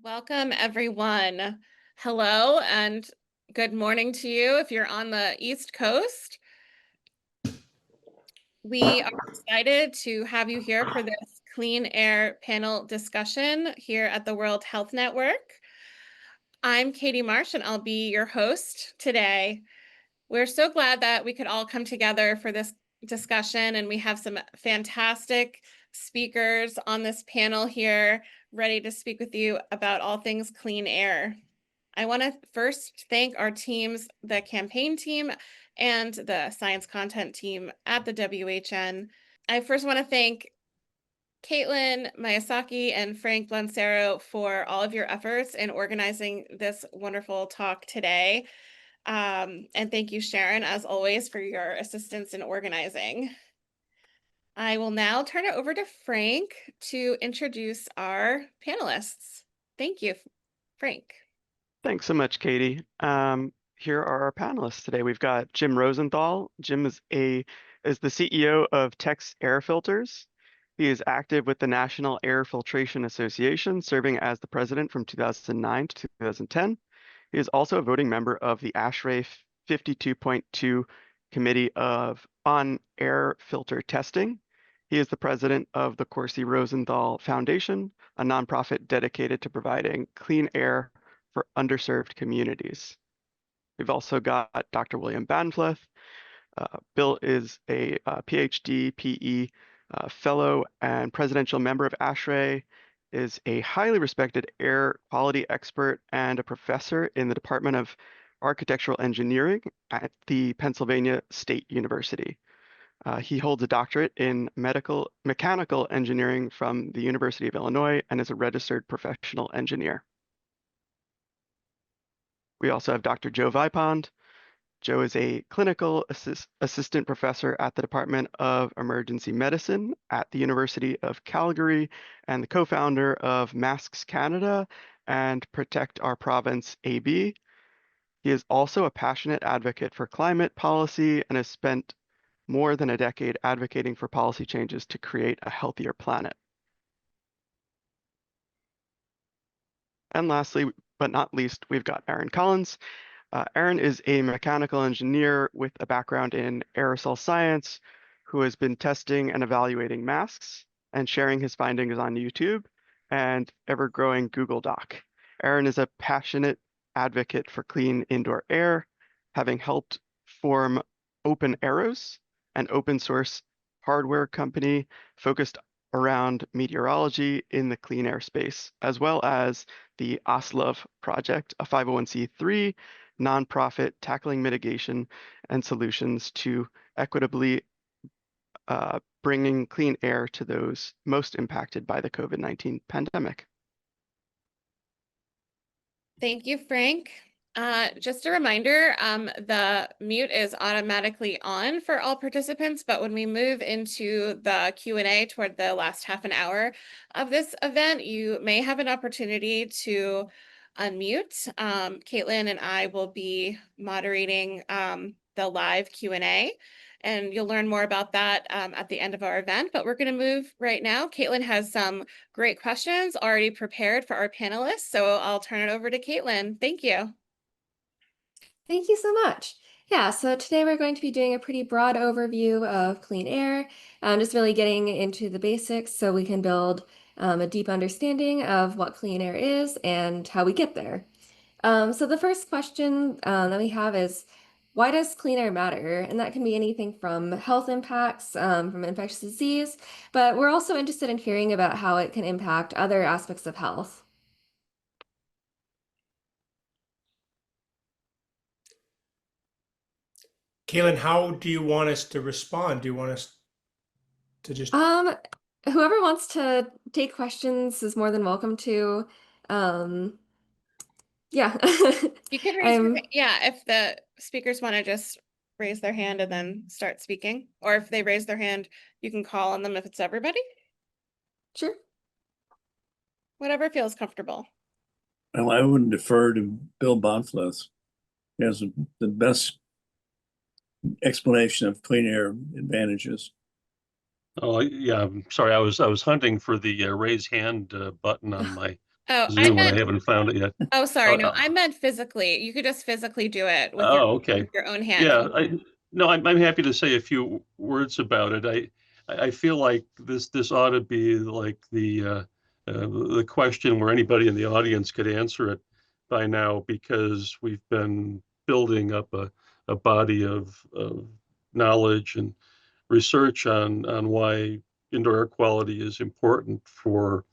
Welcome, everyone. Hello and good morning to you if you're on the East Coast. We are excited to have you here for this clean air panel discussion here at the World Health Network. I'm Katie Marsh and I'll be your host today. We're so glad that we could all come together for this discussion, and we have some fantastic speakers on this panel here ready to speak with you about all things clean air. I want to first thank our teams, the campaign team and the science content team at the WHN. I first want to thank Caitlin Miyazaki and Frank Lancero for all of your efforts in organizing this wonderful talk today. And thank you, Sharon, as always, for your assistance in organizing. I will now turn it over to Frank to introduce our panelists. Thank you, Frank. Thanks so much, Katie. Here are our panelists today. We've got Jim Rosenthal. Jim is the CEO of Tex Air Filters. He is active with the National Air Filtration Association, serving as the president from 2009 to 2010. He is also a voting member of the ASHRAE 52.2 Committee on Air Filter Testing. He is the president of the Corsi Rosenthal Foundation, a nonprofit dedicated to providing clean air for underserved communities. We've also got Dr. William Bahnfleth. Bill is a PhD, PE fellow and presidential member of ASHRAE, is a highly respected air quality expert and a professor in the Department of Architectural Engineering at the Pennsylvania State University. He holds a doctorate in mechanical engineering from the University of Illinois and is a registered professional engineer. We also have Dr. Joe Vipond. Joe is a clinical assistant professor at the Department of Emergency Medicine at the University of Calgary and the co-founder of Masks Canada and Protect Our Province AB. He is also a passionate advocate for climate policy and has spent more than a decade advocating for policy changes to create a healthier planet. And lastly, but not least, we've got Aaron Collins. Aaron is a mechanical engineer with a background in aerosol science who has been testing and evaluating masks and sharing his findings on YouTube and ever-growing Google Doc. Aaron is a passionate advocate for clean indoor air, having helped form Open Arrows, an open source hardware company focused around meteorology in the clean air space, as well as the Oslov Project, a 501c3 nonprofit tackling mitigation and solutions to equitably bringing clean air to those most impacted by the COVID-19 pandemic. Thank you, Frank. Just a reminder, the mute is automatically on for all participants, but when we move into the Q&A toward the last half an hour of this event, you may have an opportunity to unmute. Caitlin and I will be moderating the live Q&A, and you'll learn more about that at the end of our event, but we're gonna move right now. Caitlin has some great questions already prepared for our panelists, so I'll turn it over to Caitlin. Thank you. Thank you so much. Yeah, so today we're going to be doing a pretty broad overview of clean air, just really getting into the basics so we can build a deep understanding of what clean air is and how we get there. So the first question that we have is, why does clean air matter? And that can be anything from health impacts, from infectious disease, but we're also interested in hearing about how it can impact other aspects of health. Kaylin, how do you want us to respond? Do you want us to just... Whoever wants to take questions is more than welcome to. Yeah. You can raise your hand. Yeah, if the speakers want to just raise their hand and then start speaking, or if they raise their hand, you can call on them if it's everybody. Sure. Whatever feels comfortable. Well, I would defer to Bill Bahnfleth. He has the best explanation of clean air advantages. Oh, yeah, I'm sorry. I was hunting for the raise hand button on my Oh, I Zoom, and I meant, haven't found it yet. oh, sorry. No, Uh, I meant physically. You could just physically do it Oh, okay. with your own hand. Yeah, I'm happy to say a few words about it. I feel like this ought to be like the question where anybody in the audience could answer it by now, because we've been building up a body of knowledge and research on why indoor air quality is important for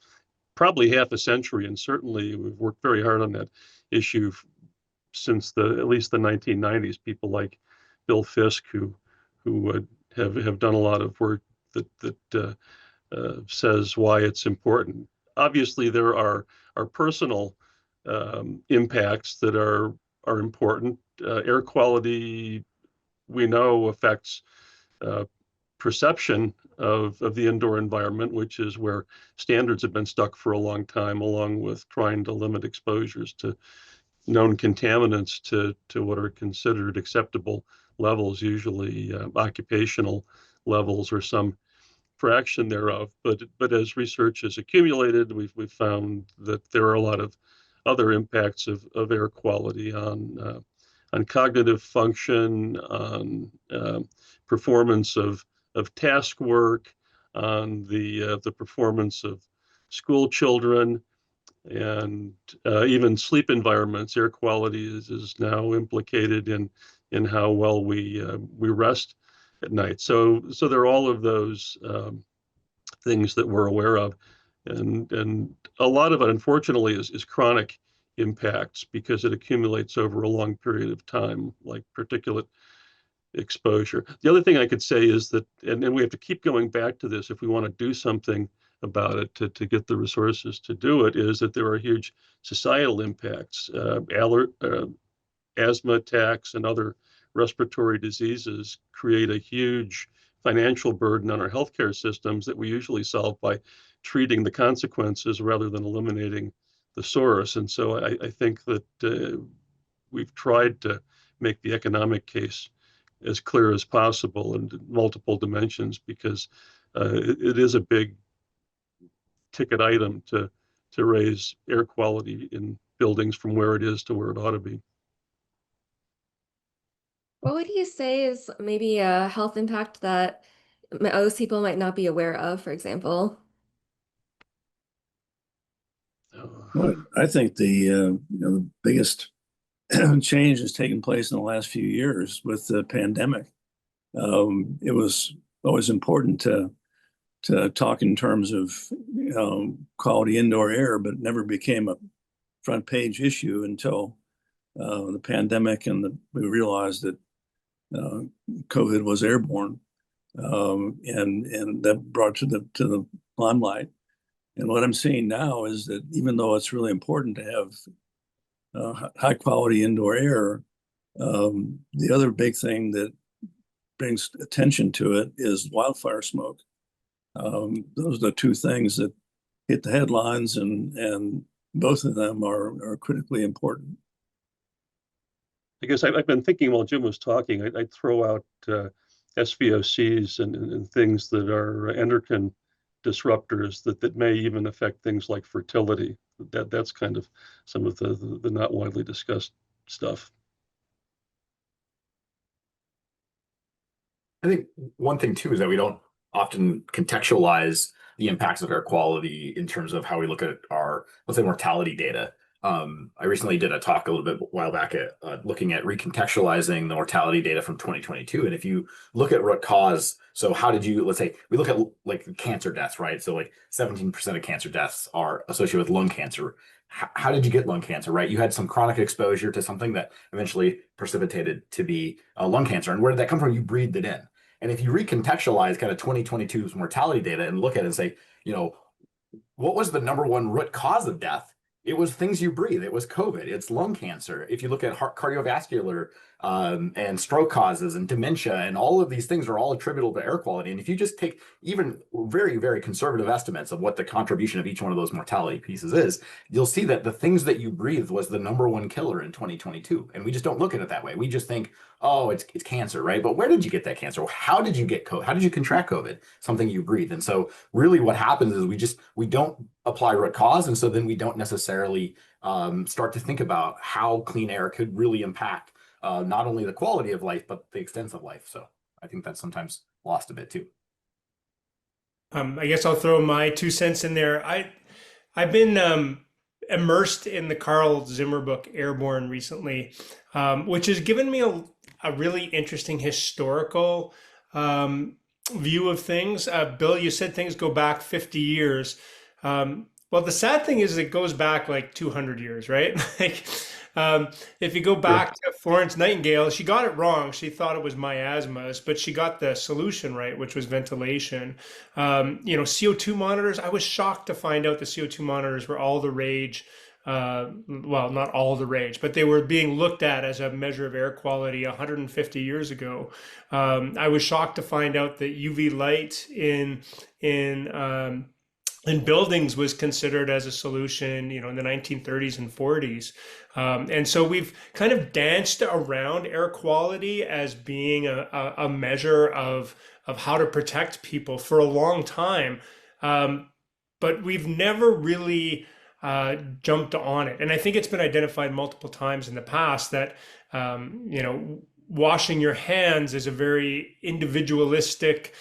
probably half a century, and certainly we've worked very hard on that issue since at least the 1990s. People like Bill Fisk, who have done a lot of work that says why it's important. Obviously, there are personal impacts that are important. Air quality, we know, affects uh, perception of the indoor environment, which is where standards have been stuck for a long time, along with trying to limit exposures to known contaminants to what are considered acceptable levels, usually occupational levels or some fraction thereof. But as research has accumulated, we've found that there are a lot of other impacts of air quality on cognitive function, on performance of task work, on the performance of school children, and even sleep environments. Air quality is now implicated in how well we rest at night. So there are all of those things that we're aware of, and a lot of it, unfortunately, is chronic impacts because it accumulates over a long period of time, like particulate exposure. The other thing I could say is that, and we have to keep going back to this if we want to do something about it, to get the resources to do it, is that there are huge societal impacts. Asthma attacks and other respiratory diseases create a huge financial burden on our healthcare systems that we usually solve by treating the consequences rather than eliminating the source. And so I think that we've tried to make the economic case as clear as possible in multiple dimensions, because it is a big ticket item to raise air quality in buildings from where it is to where it ought to be. What would you say is maybe a health impact that most people might not be aware of, for example? Well, I think the biggest change has taken place in the last few years with the pandemic. It was always important to talk in terms of quality indoor air, but never became a front page issue until the pandemic, and we realized that COVID was airborne, and that brought to the limelight. And what I'm seeing now is that even though it's really important to have high quality indoor air, the other big thing that brings attention to it is wildfire smoke. Those are the two things that hit the headlines, and both of them are critically important. I guess I've been thinking while Jim was talking, I'd throw out SVOCs and things that are endocrine disruptors that may even affect things like fertility. That's kind of some of the not widely discussed stuff. I think one thing too is that we don't often contextualize the impacts of air quality in terms of how we look at our, let's say, mortality data. I recently did a talk a little bit a while back at looking at recontextualizing the mortality data from 2022. And if you look at root cause, so how did you, let's say, we look at like cancer deaths, right? So like 17% of cancer deaths are associated with lung cancer. How did you get lung cancer, right? You had some chronic exposure to something that eventually precipitated to be lung cancer. And where did that come from? You breathed it in. And if you recontextualize kind of 2022's mortality data and look at it and say, what was the number one root cause of death? It was things you breathe. It was COVID. It's lung cancer. If you look at cardiovascular and stroke causes and dementia, and all of these things are all attributable to air quality. And if you just take even very, very conservative estimates of what the contribution of each one of those mortality pieces is, you'll see that the things that you breathed was the number one killer in 2022. And we just don't look at it that way. We just think, oh, it's cancer, right? But where did you get that cancer? How did you get COVID? How did you contract COVID? Something you breathe. And so really what happens is we don't apply root cause. And so then we don't necessarily start to think about how clean air could really impact not only the quality of life, but the extent of life. So I think that's sometimes lost a bit too. I guess I'll throw my 2 cents in there. I've been immersed in the Carl Zimmer book Airborne recently, which has given me a really interesting historical view of things. Bill, you said things go back 50 years. Well, the sad thing is it goes back like 200 years, right? Like, if you go back to Florence Nightingale, she got it wrong. She thought it was miasmas, but she got the solution right, which was ventilation. CO2 monitors. I was shocked to find out the CO2 monitors were all the rage. Well, not all the rage, but they were being looked at as a measure of air quality 150 years ago. I was shocked to find out that UV light in buildings was considered as a solution, in the 1930s and 40s. And so we've kind of danced around air quality as being a measure of how to protect people for a long time. But we've never really jumped on it. And I think it's been identified multiple times in the past that, washing your hands is a very individualistic,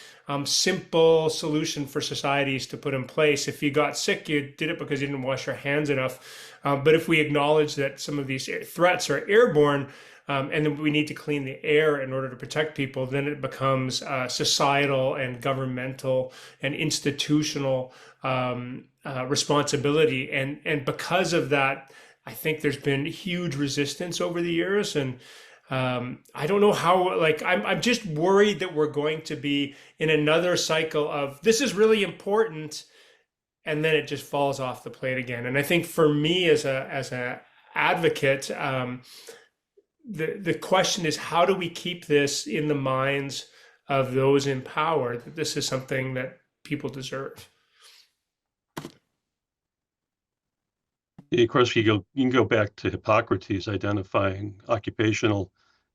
simple solution for societies to put in place. If you got sick, you did it because you didn't wash your hands enough. But if we acknowledge that some of these threats are airborne, and then we need to clean the air in order to protect people, then it becomes societal and governmental and institutional responsibility. And because of that, I think there's been huge resistance over the years. And I don't know how, I'm just worried that we're going to be in another cycle of this is really important, and then it just falls off the plate again. And I think for me as a advocate, the question is, how do we keep this in the minds of those in power that this is something that people deserve? Yeah, of course, you can go back to Hippocrates identifying occupational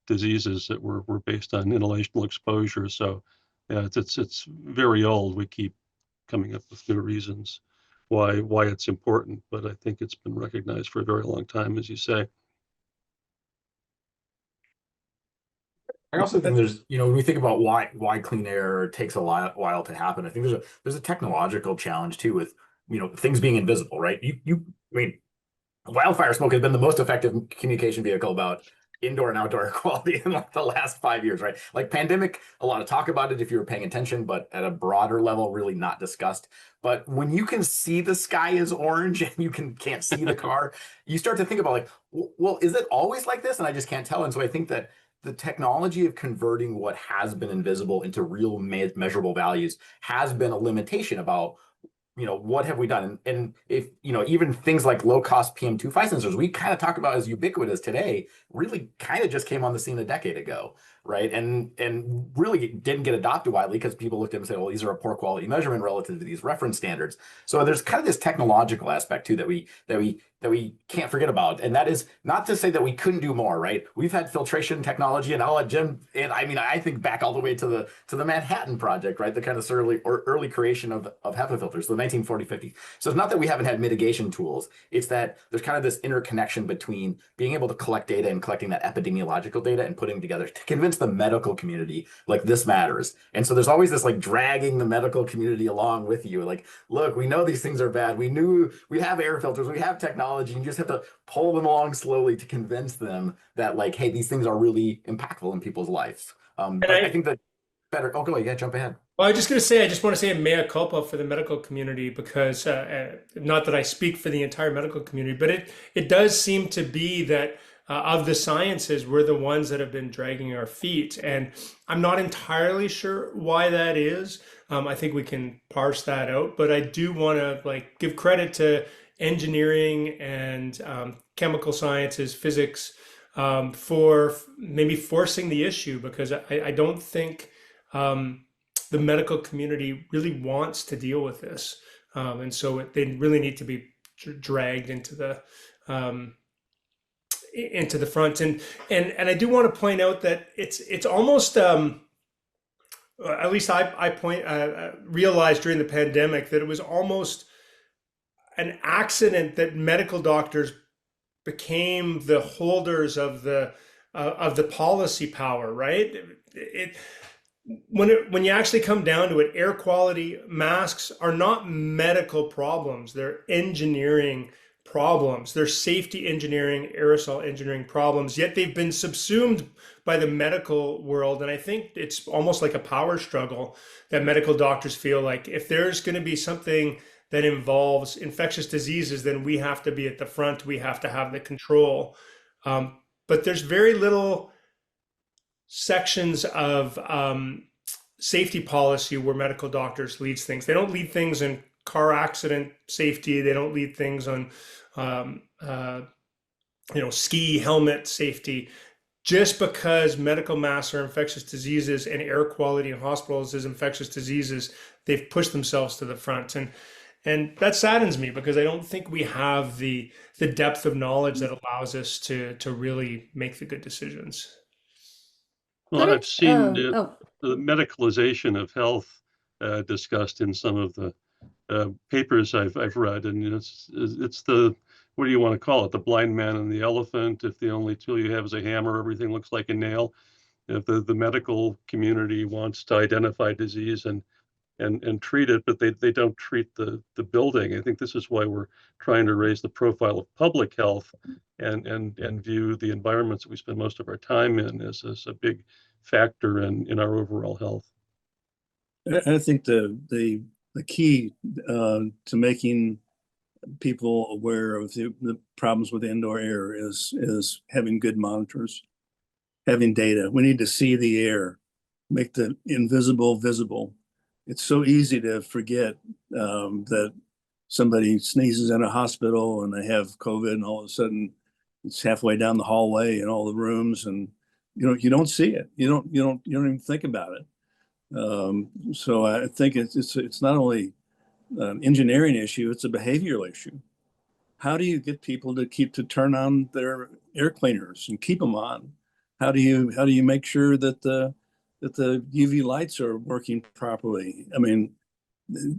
diseases that were based on inhalational exposure. So yeah, it's very old. We keep coming up with new reasons why it's important, but I think it's been recognized for a very long time, as you say. I also think there's, when we think about why clean air takes a while to happen, I think there's a technological challenge too with, things being invisible, right? I mean, wildfire smoke has been the most effective communication vehicle about indoor and outdoor air quality in like the last 5 years, right? Like pandemic, a lot of talk about it if you were paying attention, but at a broader level, really not discussed. But when you can see the sky is orange and you can't see the car, you start to think about like, well, is it always like this? And I just can't tell. And so I think that the technology of converting what has been invisible into real measurable values has been a limitation about, what have we done? And if, even things like low cost PM2.5 sensors, we kind of talk about as ubiquitous today, really kind of just came on the scene a decade ago, right? And really didn't get adopted widely because people looked at them and said, well, these are a poor quality measurement relative to these reference standards. So there's kind of this technological aspect too that we can't forget about. And that is not to say that we couldn't do more, right? We've had filtration technology, and I'll let Jim, and I mean, I think back all the way to the Manhattan Project, right? The kind of early creation of HEPA filters, the 1940-50. So it's not that we haven't had mitigation tools. It's that there's kind of this interconnection between being able to collect data and collecting that epidemiological data and putting together to convince the medical community, like, this matters. And so there's always this like dragging the medical community along with you. Like, look, we know these things are bad. We knew we have air filters, we have technology. You just have to pull them along slowly to convince them that, like, hey, these things are really impactful in people's lives. But I think that better. Oh, go ahead. Yeah, jump ahead. Well, I just want to say a mea culpa for the medical community, because not that I speak for the entire medical community, but it does seem to be that of the sciences, we're the ones that have been dragging our feet. And I'm not entirely sure why that is. I think we can parse that out, but I do want to give credit to engineering and chemical sciences, physics, for maybe forcing the issue, because I don't think the medical community really wants to deal with this. And so they really need to be dragged into into the front. And I do want to point out that it's almost at least I realized during the pandemic that it was almost an accident that medical doctors became the holders of the policy power, right? When you actually come down to it, air quality masks are not medical problems. They're engineering problems. They're safety engineering, aerosol engineering problems. Yet they've been subsumed by the medical world. And I think it's almost like a power struggle that medical doctors feel like if there's going to be something that involves infectious diseases, then we have to be at the front. We have to have the control. But there's very little sections of safety policy where medical doctors leads things. They don't lead things in car accident safety. They don't lead things on ski helmet safety. Just because medical masks are infectious diseases and air quality in hospitals is infectious diseases, they've pushed themselves to the front. And that saddens me because I don't think we have the depth of knowledge that allows us to really make the good decisions. Well, I've seen Oh, the medicalization of health discussed in some of the papers I've read, and it's the, what do you want to call it? The blind man and the elephant. If the only tool you have is a hammer, everything looks like a nail. If the medical community wants to identify disease and treat it, but they don't treat the building. I think this is why we're trying to raise the profile of public health and view the environments that we spend most of our time in as a big factor in our overall health. I think the key to making people aware of the problems with indoor air is having good monitors, having data. We need to see the air, make the invisible visible. It's so easy to forget that somebody sneezes in a hospital and they have COVID, and all of a sudden it's halfway down the hallway in all the rooms, and you don't see it. You don't even think about it. So I think it's not only an engineering issue; it's a behavioral issue. How do you get people to turn on their air cleaners and keep them on? How do you make sure that the UV lights are working properly? I mean,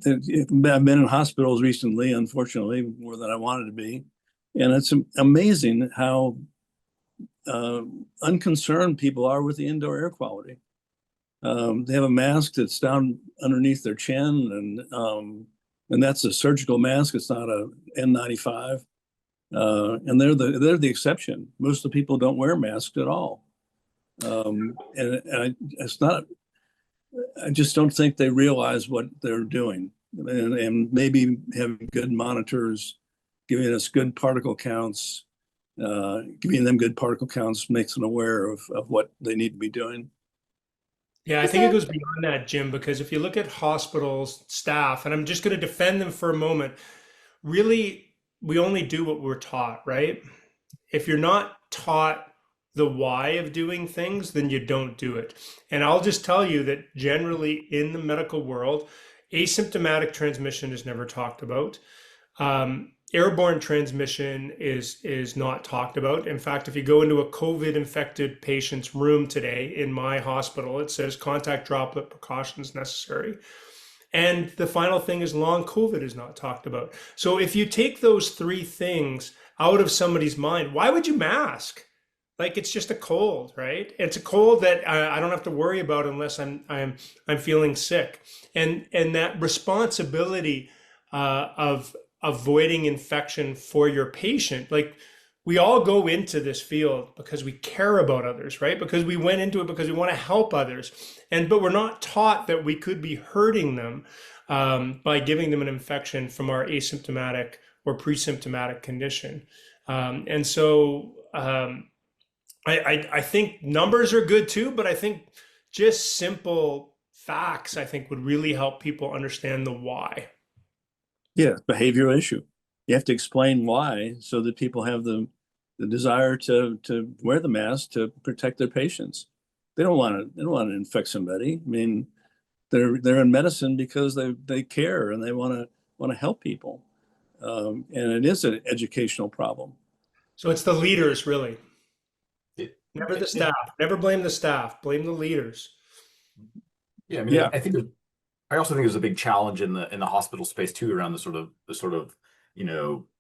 I've been in hospitals recently, unfortunately, more than I wanted to be, and it's amazing how unconcerned people are with the indoor air quality. They have a mask that's down underneath their chin, and that's a surgical mask. It's not a N95, and they're the exception. Most of the people don't wear masks at all, it's not. I just don't think they realize what they're doing, and maybe having good monitors, giving us good particle counts, giving them good particle counts makes them aware of what they need to be doing. Yeah, I think it goes beyond that, Jim, because if you look at hospitals staff, and I'm just going to defend them for a moment, really, we only do what we're taught, right? If you're not taught the why of doing things, then you don't do it. And I'll just tell you that generally in the medical world, asymptomatic transmission is never talked about. Airborne transmission is not talked about. In fact, if you go into a COVID infected patient's room today in my hospital, it says contact droplet precautions necessary. And the final thing is long COVID is not talked about. So if you take those three things out of somebody's mind, why would you mask? Like, it's just a cold, right? It's a cold that I don't have to worry about unless I'm feeling sick. And that responsibility of avoiding infection for your patient, like, we all go into this field because we care about others, right? Because we went into it because we want to help others, but we're not taught that we could be hurting them by giving them an infection from our asymptomatic or pre-symptomatic condition. And so I think numbers are good too, but I think just simple facts, I think, would really help people understand the why. Yeah, behavioral issue. You have to explain why so that people have the desire to wear the mask to protect their patients. They don't want to infect somebody. I mean, they're in medicine because they care and they want to help people. And it is an educational problem. So it's the leaders, really. It- Never the it- staff. Never blame the staff. Blame the leaders. yeah, I mean, Yeah. I think I also think there's a big challenge in the hospital space too around the sort of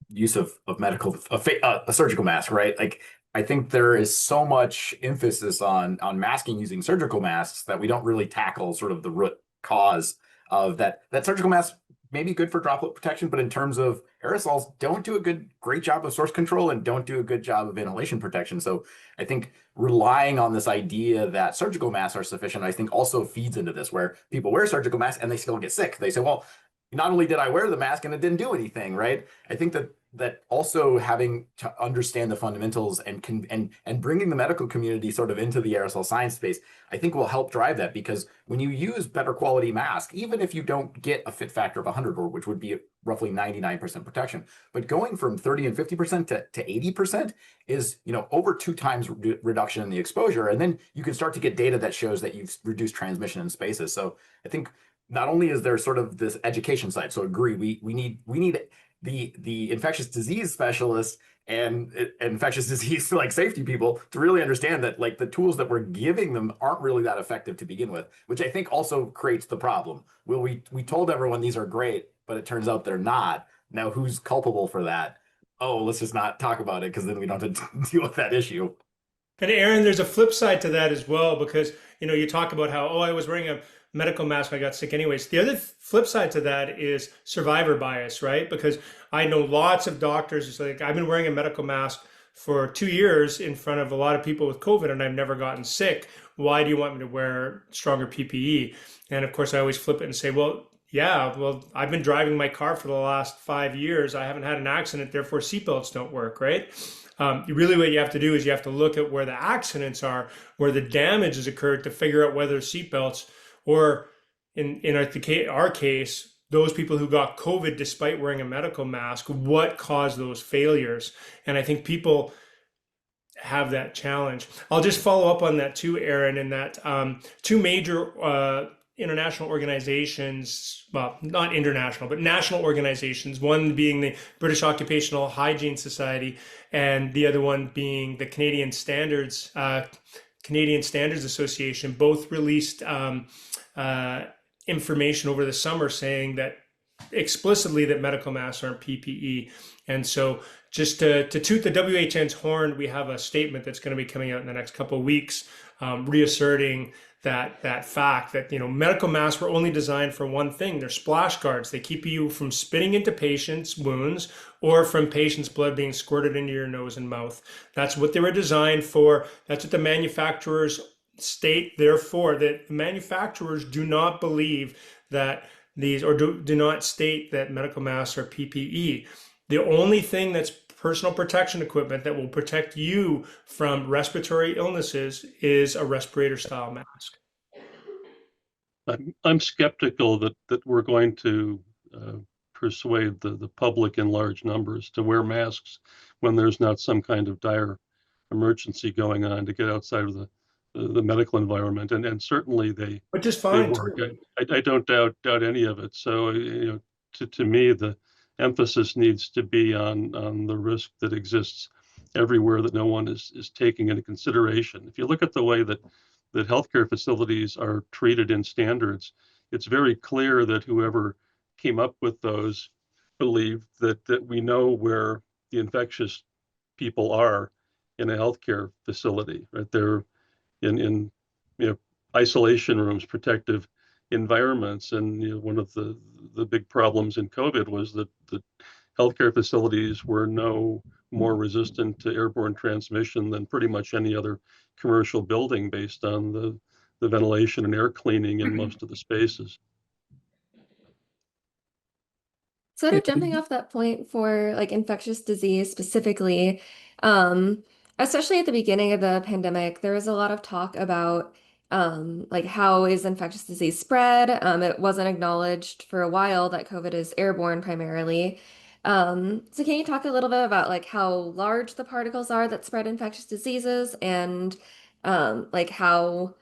use of medical a surgical mask, right? Like I think there is so much emphasis on masking using surgical masks that we don't really tackle sort of the root cause of that surgical masks may be good for droplet protection, but in terms of aerosols, don't do a great job of source control and don't do a good job of inhalation protection. So I think relying on this idea that surgical masks are sufficient, I think also feeds into this where people wear surgical masks and they still get sick. They say, well, not only did I wear the mask and it didn't do anything, right? I think that also having to understand the fundamentals and bringing the medical community sort of into the aerosol science space, I think will help drive that because when you use better quality mask, even if you don't get a fit factor of 100, or which would be roughly 99% protection, but going from 30 and 50% to 80% is over 2 times reduction in the exposure, and then you can start to get data that shows that you've reduced transmission in spaces. So I think not only is there sort of this education side, so agree, we need the infectious disease specialists and infectious disease like safety people to really understand that like the tools that we're giving them aren't really that effective to begin with, which I think also creates the problem. Well, we told everyone these are great, but it turns out they're not. Now who's culpable for that? Oh, let's just not talk about it because then we don't have to deal with that issue. And Aaron, there's a flip side to that as well, because you talk about how, oh, I was wearing a medical mask when I got sick anyways. The other flip side to that is survivor bias, right? Because I know lots of doctors, it's like I've been wearing a medical mask for 2 years in front of a lot of people with COVID and I've never gotten sick. Why do you want me to wear stronger PPE? And of course, I always flip it and say, well, yeah, well, I've been driving my car for the last 5 years. I haven't had an accident, therefore seatbelts don't work, right? Really what you have to do is you have to look at where the accidents are, where the damage has occurred to figure out whether seatbelts or in our case, those people who got COVID despite wearing a medical mask, what caused those failures? And I think people have that challenge. I'll just follow up on that too, Aaron, in that two major international organizations, well, not international, but national organizations, one being the British Occupational Hygiene Society and the other one being the Canadian Standards Association, both released information over the summer saying that explicitly that medical masks aren't PPE. And so just to toot the WHN's horn, we have a statement that's going to be coming out in the next couple of weeks, reasserting that fact that medical masks were only designed for one thing. They're splash guards. They keep you from spitting into patients' wounds or from patients' blood being squirted into your nose and mouth. That's what they were designed for. That's what the manufacturers state. Therefore, that the manufacturers do not believe that these, or do not state that medical masks are PPE. The only thing that's personal protection equipment that will protect you from respiratory illnesses is a respirator style mask. I'm skeptical that we're going to persuade the public in large numbers to wear masks when there's not some kind of dire emergency going on to get outside of the medical environment, and certainly Which is they fine work. too. I don't doubt any of it. So to me the emphasis needs to be on the risk that exists everywhere that no one is taking into consideration. If you look at the way that healthcare facilities are treated in standards, it's very clear that whoever came up with those believed that we know where the infectious people are in a healthcare facility, right? They're in isolation rooms, protective environments, and one of the big problems in COVID was that the healthcare facilities were no more resistant to airborne transmission than pretty much any other commercial building based on the ventilation and air cleaning in most of the spaces. Sort of jumping off that point for like infectious disease specifically, um, especially at the beginning of the pandemic, there was a lot of talk about like how is infectious disease spread? It wasn't acknowledged for a while that COVID is airborne primarily. So can you talk a little bit about like how large the particles are that spread infectious diseases and like how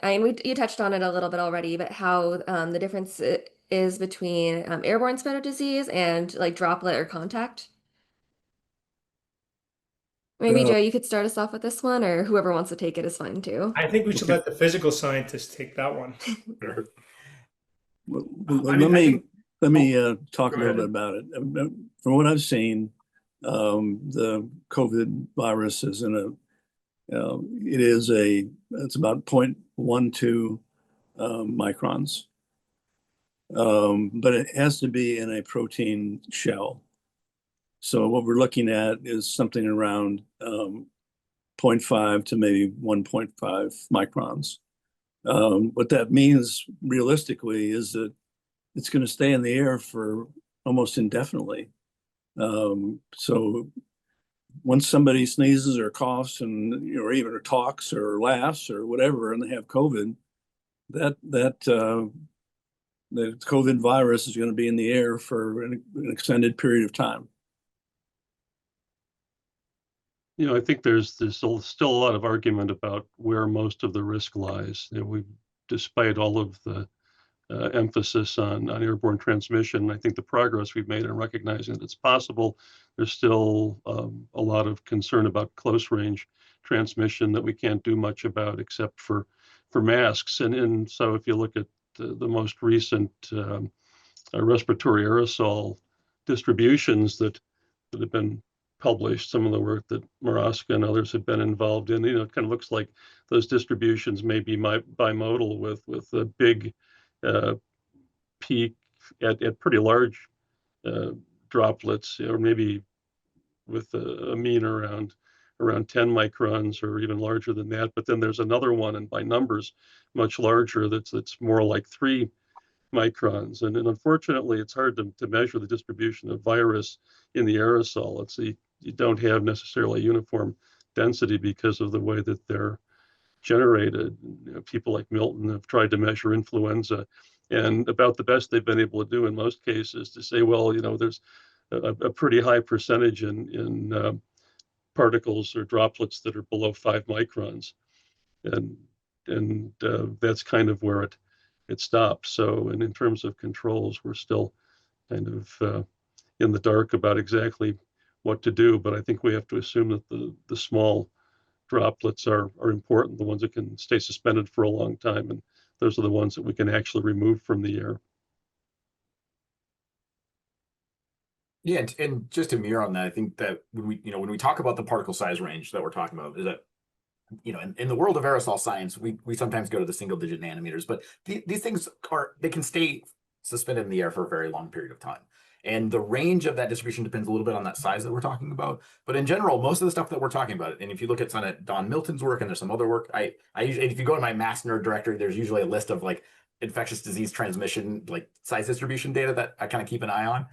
I mean, you touched on it a little bit already, but how the difference is between airborne spread of disease and like droplet or contact? Maybe Joe, you could start us off with this one, or whoever wants to take it is fine too. I think we should let the physical scientists take that one. Well, I mean, let me talk go a little ahead. bit about it. From what I've seen, the COVID virus is it's about 0.12 microns, but it has to be in a protein shell. So what we're looking at is something around 0.5 to maybe 1.5 microns. What that means realistically is that it's going to stay in the air for almost indefinitely. So once somebody sneezes or coughs or even talks or laughs or whatever, and they have COVID, the COVID virus is going to be in the air for an extended period of time. I think there's still a lot of argument about where most of the risk lies. Despite all of the emphasis on airborne transmission, I think the progress we've made in recognizing that it's possible, there's still a lot of concern about close range transmission that we can't do much about except for masks. And so if you look at the most recent respiratory aerosol distributions that have been published, some of the work that Maraska and others have been involved in, it kind of looks like those distributions may be bimodal with a big peak at pretty large droplets, or maybe with a mean around 10 microns or even larger than that. But then there's another one, and by numbers much larger, that's more like 3 microns. And unfortunately, it's hard to measure the distribution of virus in the aerosol. You don't have necessarily a uniform density because of the way that they're generated. People like Milton have tried to measure influenza, and about the best they've been able to do in most cases to say, well, there's a pretty high percentage in particles or droplets that are below 5 microns, and that's kind of where it stops. So, and in terms of controls, we're still kind of in the dark about exactly what to do. But I think we have to assume that the small droplets are important, the ones that can stay suspended for a long time, and those are the ones that we can actually remove from the air. Yeah, and just to mirror on that, I think that when we talk about the particle size range that we're talking about, is that in the world of aerosol science, we sometimes go to the single digit nanometers, but these things they can stay suspended in the air for a very long period of time. And the range of that distribution depends a little bit on that size that we're talking about. But in general, most of the stuff that we're talking about, and if you look at some of Don Milton's work, and there's some other work, I usually, if you go to my mass nerd directory, there's usually a list of like infectious disease transmission, like size distribution data that I kind of keep an eye on.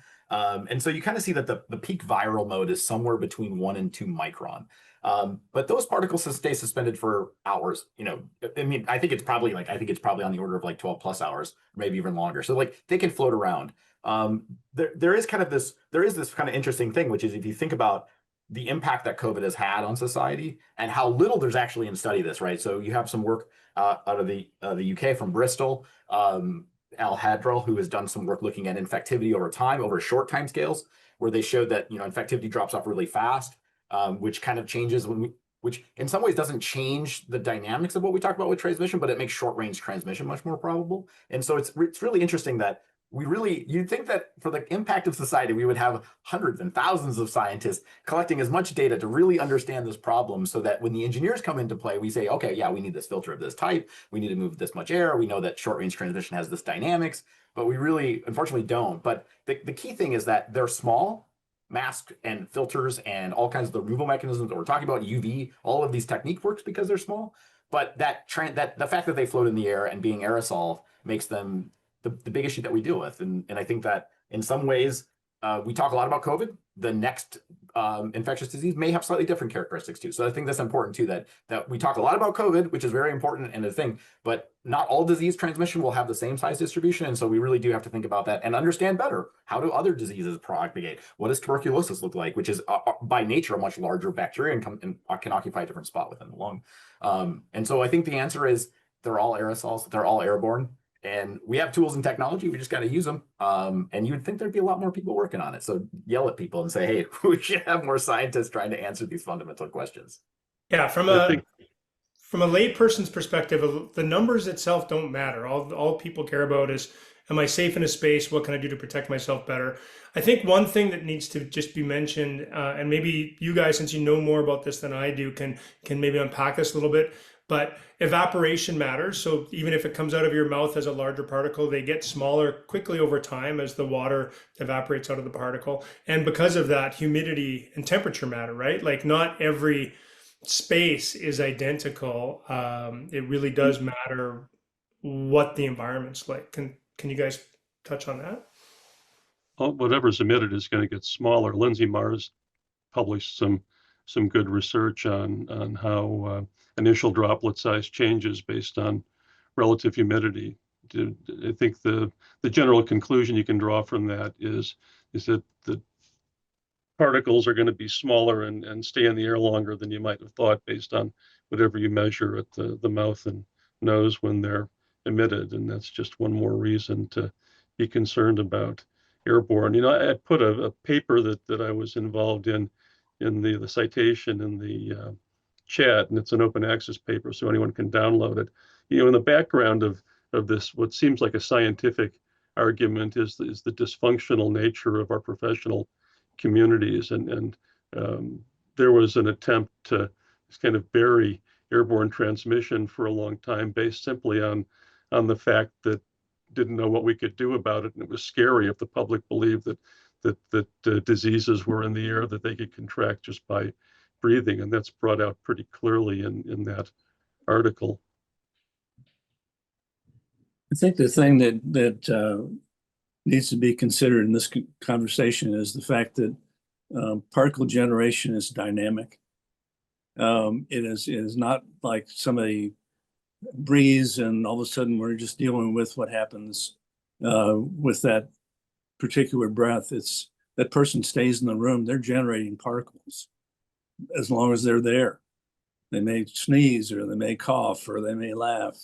And so you kind of see that the peak viral mode is somewhere between 1 and 2 micron. But those particles stay suspended for hours. I mean, I think it's probably on the order of like 12 plus hours, maybe even longer. So like they can float around. There is this kind of interesting thing, which is if you think about the impact that COVID has had on society and how little there's actually in study this, right? So you have some work out of the UK from Bristol, Al Hadrell, who has done some work looking at infectivity over time, over short time scales, where they showed that infectivity drops off really fast, which kind of changes which in some ways doesn't change the dynamics of what we talk about with transmission, but it makes short range transmission much more probable. And so it's really interesting that you'd think that for the impact of society, we would have hundreds and thousands of scientists collecting as much data to really understand this problem, so that when the engineers come into play, we say, okay, yeah, we need this filter of this type. We need to move this much air. We know that short range transmission has this dynamics, but we really, unfortunately, don't. But the key thing is that they're small. Masks and filters and all kinds of the removal mechanisms that we're talking about, UV, all of these technique works because they're small. But the fact that they float in the air and being aerosol makes them the big issue that we deal with. And I think that in some ways, we talk a lot about COVID. The next infectious disease may have slightly different characteristics too. So I think that's important too, that we talk a lot about COVID, which is very important and a thing, but not all disease transmission will have the same size distribution. And so we really do have to think about that and understand better, how do other diseases propagate? What does tuberculosis look like, which is by nature a much larger bacteria and can occupy a different spot within the lung. And so I think the answer is they're all aerosols, they're all airborne. And we have tools and technology. We just got to use them. And you would think there'd be a lot more people working on it. So yell at people and say, hey, we should have more scientists trying to answer these fundamental questions. Yeah, I think from a layperson's perspective, the numbers itself don't matter. All people care about is, am I safe in a space? What can I do to protect myself better? I think one thing that needs to just be mentioned, and maybe you guys, since you know more about this than I do, can maybe unpack this a little bit. But evaporation matters. So even if it comes out of your mouth as a larger particle, they get smaller quickly over time as the water evaporates out of the particle. And because of that, humidity and temperature matter, right? Like not every space is identical. It really does matter what the environment's like. Can you guys touch on that? whatever's emitted is going to get smaller. Lindsay Mars published some good research on how initial droplet size changes based on relative humidity. I think the general conclusion you can draw from that is that the particles are going to be smaller and stay in the air longer than you might have thought based on whatever you measure at the mouth and nose when they're emitted. And that's just one more reason to be concerned about airborne. You know, I put a paper that I was involved in the citation in the chat, and it's an open access paper, so anyone can download it. You know, in the background of this, what seems like a scientific argument is the dysfunctional nature of our professional communities, and there was an attempt to just kind of bury airborne transmission for a long time based simply on the fact that didn't know what we could do about it, and it was scary if the public believed that diseases were in the air that they could contract just by breathing, and that's brought out pretty clearly in that article. I think the thing that needs to be considered in this conversation is the fact that particle generation is dynamic. It is not like somebody breathes and all of a sudden we're just dealing with what happens with that particular breath. It's that person stays in the room, they're generating particles as long as they're there. They may sneeze or they may cough or they may laugh,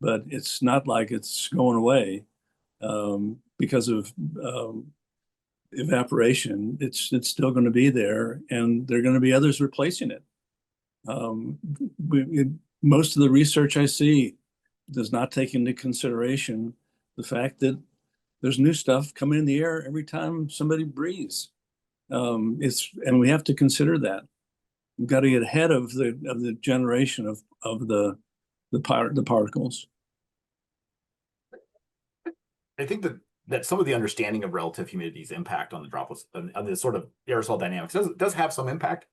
but it's not like it's going away because of evaporation. It's still going to be there, and there are going to be others replacing it. Most of the research I see does not take into consideration the fact that there's new stuff coming in the air every time somebody breathes. And we have to consider that. We've got to get ahead of the generation of the particles. I think that some of the understanding of relative humidity's impact on the droplets and the sort of aerosol dynamics does have some impact.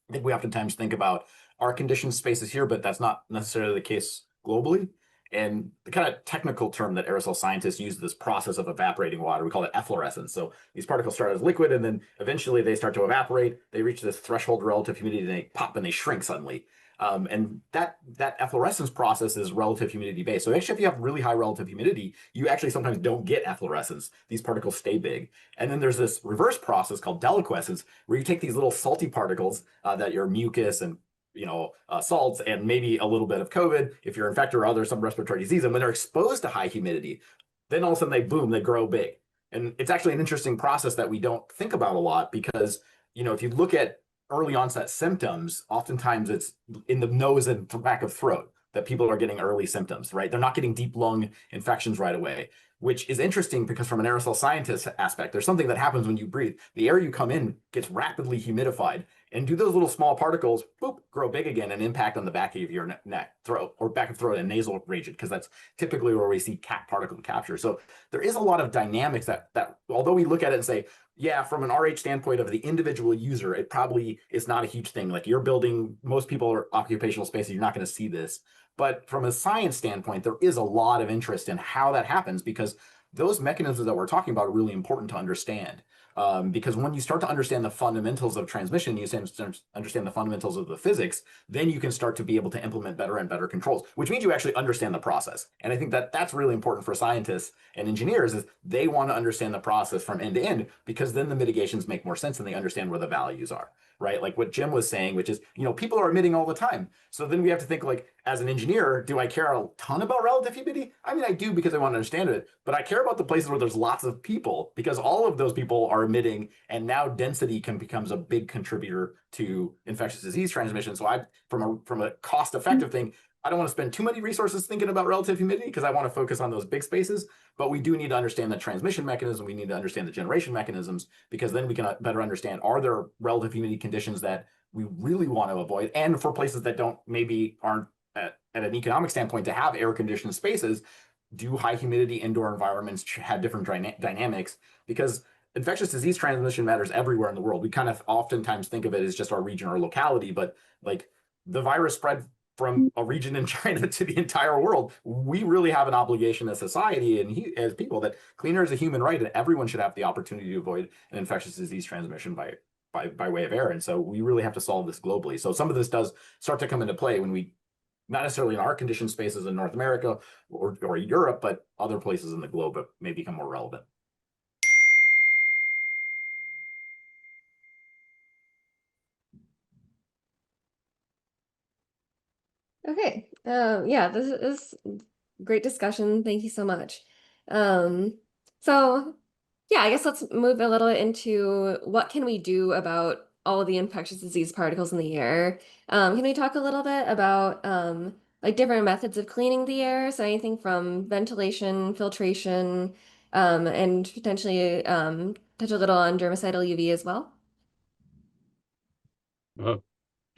I think we oftentimes think about our conditioned spaces here, but that's not necessarily the case globally. And the kind of technical term that aerosol scientists use this process of evaporating water, we call it efflorescence. So these particles start as liquid, and then eventually they start to evaporate. They reach this threshold relative humidity, and they pop and they shrink suddenly. And that efflorescence process is relative humidity based. So actually, if you have really high relative humidity, you actually sometimes don't get efflorescence. These particles stay big. And then there's this reverse process called deliquescence, where you take these little salty particles that your mucus and salts and maybe a little bit of COVID, if you're infected or other some respiratory disease, and when they're exposed to high humidity, then all of a sudden they grow big. And it's actually an interesting process that we don't think about a lot because, if you look at early onset symptoms, oftentimes it's in the nose and back of throat that people are getting early symptoms, right? They're not getting deep lung infections right away, which is interesting because from an aerosol scientist aspect, there's something that happens when you breathe. The air you come in gets rapidly humidified, and do those little small particles, boop, grow big again and impact on the back of your neck, throat, or back of throat and nasal region, because that's typically where we see particle capture. So there is a lot of dynamics that although we look at it and say, yeah, from an RH standpoint of the individual user, it probably is not a huge thing. Like you're building, most people are occupational spaces, you're not going to see this. But from a science standpoint, there is a lot of interest in how that happens because those mechanisms that we're talking about are really important to understand. Because when you start to understand the fundamentals of transmission, you understand the fundamentals of the physics, then you can start to be able to implement better and better controls, which means you actually understand the process. And I think that that's really important for scientists and engineers is they want to understand the process from end to end because then the mitigations make more sense and they understand where the values are, right? Like what Jim was saying, which is, people are emitting all the time. So then we have to think like, as an engineer, do I care a ton about relative humidity? I mean, I do because I want to understand it, but I care about the places where there's lots of people because all of those people are emitting, and now density becomes a big contributor to infectious disease transmission. So from a cost effective thing, I don't want to spend too many resources thinking about relative humidity because I want to focus on those big spaces. But we do need to understand the transmission mechanism. We need to understand the generation mechanisms because then we can better understand, are there relative humidity conditions that we really want to avoid? And for places that aren't at an economic standpoint to have air conditioned spaces, do high humidity indoor environments have different dynamics? Because infectious disease transmission matters everywhere in the world. We kind of oftentimes think of it as just our region or locality, but like the virus spread from a region in China to the entire world. We really have an obligation as society and as people that clean air is a human right, and everyone should have the opportunity to avoid an infectious disease transmission by way of air. And so we really have to solve this globally. So some of this does start to come into play when we, not necessarily in our conditioned spaces in North America or Europe, but other places in the globe that may become more relevant. Okay. Yeah, this is great discussion. Thank you so much. Um, so yeah, I guess let's move a little into what can we do about all of the infectious disease particles in the air. Can we talk a little bit about like different methods of cleaning the air? So anything from ventilation, filtration, and potentially touch a little on germicidal UV as well. Uh,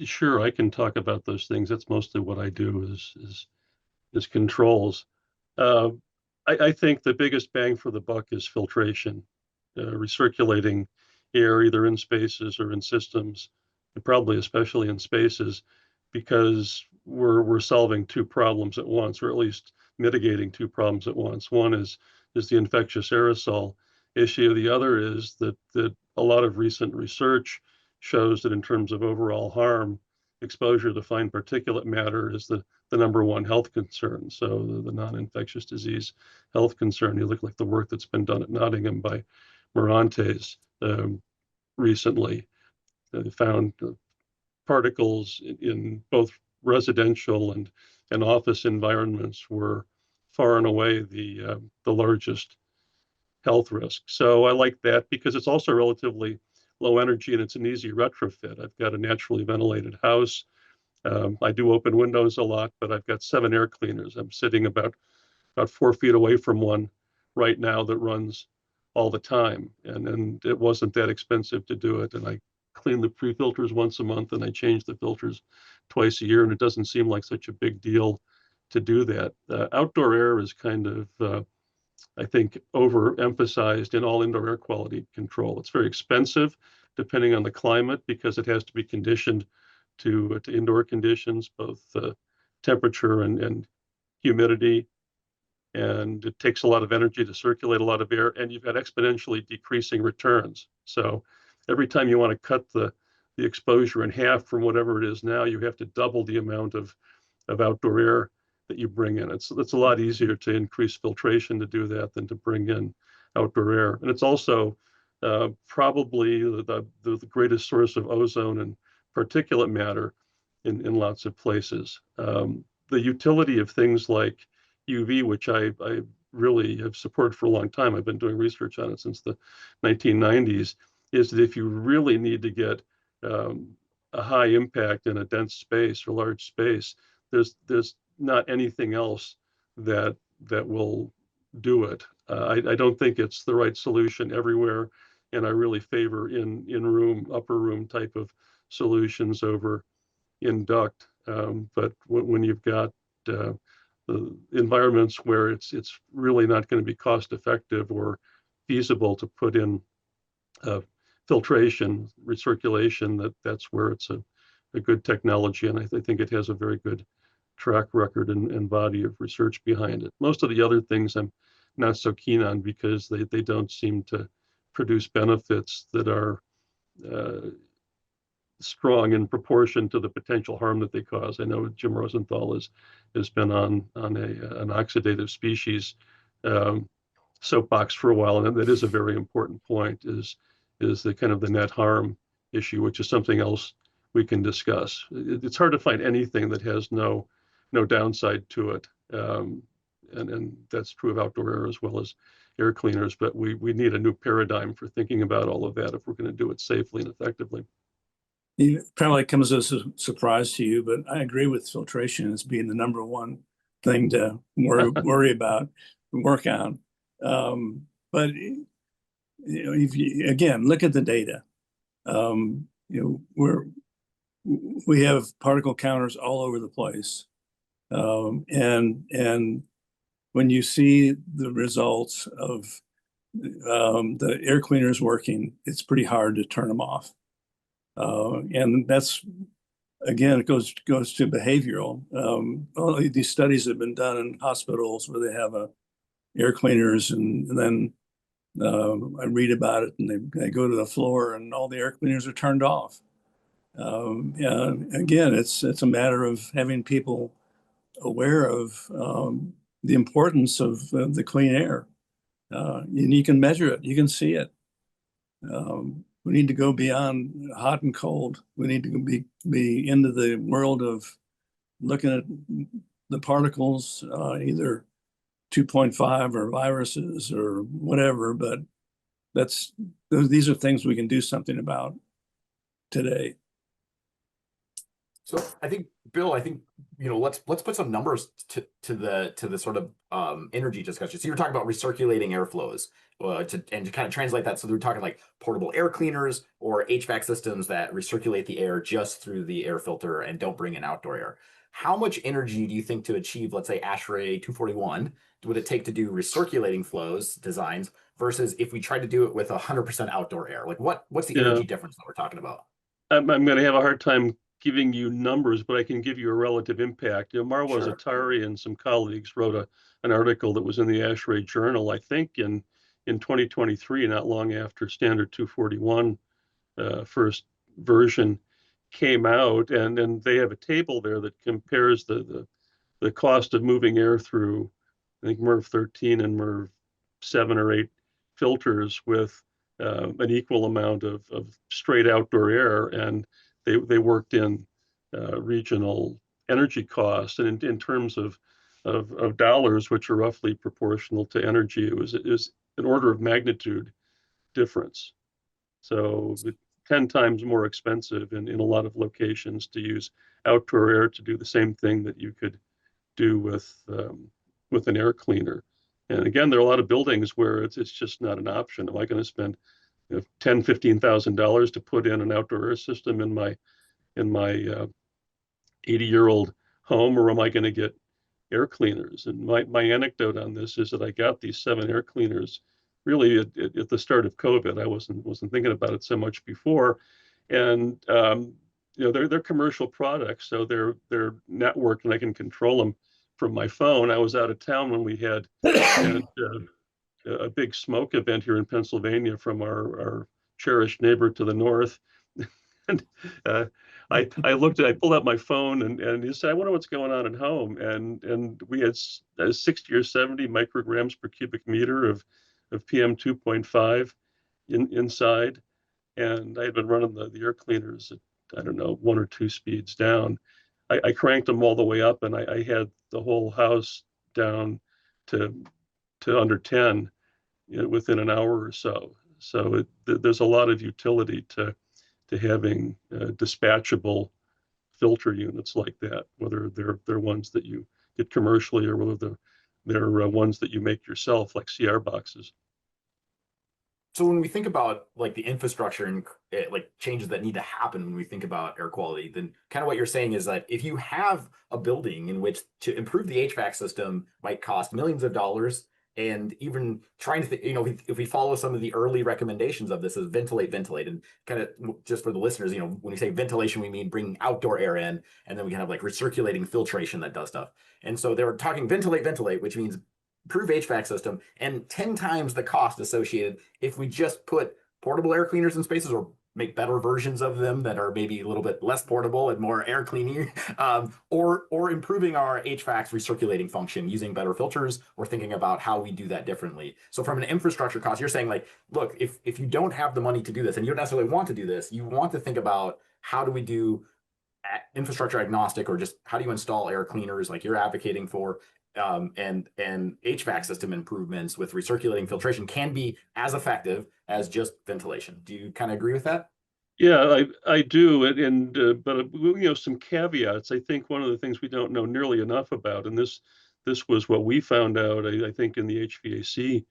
sure, I can talk about those things. That's mostly what I do is controls. Uh, I think the biggest bang for the buck is filtration, recirculating air either in spaces or in systems, and probably especially in spaces, because we're solving two problems at once, or at least mitigating two problems at once. One is the infectious aerosol issue. The other is that a lot of recent research shows that in terms of overall harm, exposure to fine particulate matter is the number one health concern. So the non-infectious disease health concern. You look like the work that's been done at Nottingham by Morantes recently. They found particles in both residential and office environments were far and away the largest health risk. So I like that because it's also relatively low energy and it's an easy retrofit. I've got a naturally ventilated house. I do open windows a lot, but I've got 7 air cleaners. I'm sitting about 4 feet away from one right now that runs all the time. And it wasn't that expensive to do it. And I clean the pre-filters once a month and I change the filters twice a year. And it doesn't seem like such a big deal to do that. Outdoor air is kind of, I think, overemphasized in all indoor air quality control. It's very expensive depending on the climate because it has to be conditioned to indoor conditions, both temperature and humidity. And it takes a lot of energy to circulate a lot of air, and you've got exponentially decreasing returns. So every time you want to cut the exposure in half from whatever it is now, you have to double the amount of outdoor air that you bring in. It's a lot easier to increase filtration to do that than to bring in outdoor air. And it's also probably the greatest source of ozone and particulate matter in lots of places. The utility of things like UV, which I really have supported for a long time, I've been doing research on it since the 1990s, is that if you really need to get a high impact in a dense space or large space, there's not anything else that will do it. I don't think it's the right solution everywhere, and I really favor in room, upper room type of solutions over in duct. But when you've got the environments where it's really not going to be cost effective or feasible to put in filtration, recirculation, that's where it's a good technology, and I think it has a very good track record and body of research behind it. Most of the other things I'm not so keen on because they don't seem to produce benefits that are strong in proportion to the potential harm that they cause. I know Jim Rosenthal has been on an oxidative species soapbox for a while, and that is a very important point. Is the kind of the net harm issue, which is something else we can discuss. It's hard to find anything that has no no downside to it. And that's true of outdoor air as well as air cleaners. But we need a new paradigm for thinking about all of that if we're going to do it safely and effectively. It probably comes as a surprise to you, but I agree with filtration as being the number one thing to worry about, work on. But if you, again, look at the data. We have particle counters all over the place, and when you see the results of the air cleaners working, it's pretty hard to turn them off. And that's, again, it goes to behavioral. All of these studies have been done in hospitals where they have air cleaners, and then I read about it, and they go to the floor, and all the air cleaners are turned off. Again, it's a matter of having people aware of the importance of the clean air, and you can measure it, you can see it. We need to go beyond hot and cold. We need to be into the world of looking at the particles, either 2.5 or viruses or whatever. But these are things we can do something about today. So I think, Bill, let's put some numbers to the sort of energy discussion. So you're talking about recirculating airflows to kind of translate that. So we're talking like portable air cleaners or HVAC systems that recirculate the air just through the air filter and don't bring in outdoor air. How much energy do you think to achieve, let's say, ASHRAE 241 would it take to do recirculating flows designs versus if we tried to do it with 100% outdoor air? Like what's the energy difference that we're talking about? I'm going to have a hard time giving you numbers, but I can give you a relative impact. Marwa Zatari and some colleagues wrote an article that was in the ASHRAE journal, I think in 2023, not long after Standard 241 first version came out, and they have a table there that compares the cost of moving air through, I think, MERV 13 and MERV 7 or 8 filters with an equal amount of straight outdoor air, and they worked in regional energy costs, and in terms of dollars, which are roughly proportional to energy, it was an order of magnitude difference. So 10 times more expensive in a lot of locations to use outdoor air to do the same thing that you could do with an air cleaner. And again, there are a lot of buildings where it's just not an option. Am I going to spend $10,000-$15,000 to put in an outdoor air system in my 80-year-old home, or am I going to get air cleaners? And my anecdote on this is that I got these 7 air cleaners really at the start of COVID. I wasn't thinking about it so much before, and they're commercial products, so they're networked and I can control them from my phone. I was out of town when we had a big smoke event here in Pennsylvania from our cherished neighbor to the north. And I pulled out my phone and he said, I wonder what's going on at home. And we had 60 or 70 micrograms per cubic meter of PM 2.5 inside. And I had been running the air cleaners at, I don't know, 1 or 2 speeds down. I cranked them all the way up, and I had the whole house down to under 10 within an hour or so. So there's a lot of utility to having dispatchable filter units like that, whether they're ones that you get commercially or whether they're ones that you make yourself, like CR boxes. So when we think about like the infrastructure and like changes that need to happen when we think about air quality, then kind of what you're saying is that if you have a building in which to improve the HVAC system might cost millions of dollars, and even trying to think, if we follow some of the early recommendations of this is ventilate, and kind of just for the listeners, when we say ventilation, we mean bringing outdoor air in, and then we can have like recirculating filtration that does stuff. And so they were talking ventilate, which means improve HVAC system, and 10 times the cost associated if we just put portable air cleaners in spaces or make better versions of them that are maybe a little bit less portable and more air cleaning, or improving our HVAC's recirculating function using better filters, or thinking about how we do that differently. So from an infrastructure cost, you're saying like, look, if you don't have the money to do this and you don't necessarily want to do this, you want to think about how do we do infrastructure agnostic, or just how do you install air cleaners like you're advocating for, and HVAC system improvements with recirculating filtration can be as effective as just ventilation. Do you kind of agree with that? Yeah, I do, but some caveats. I think one of the things we don't know nearly enough about, and this was what we found out, I think, in the HVAC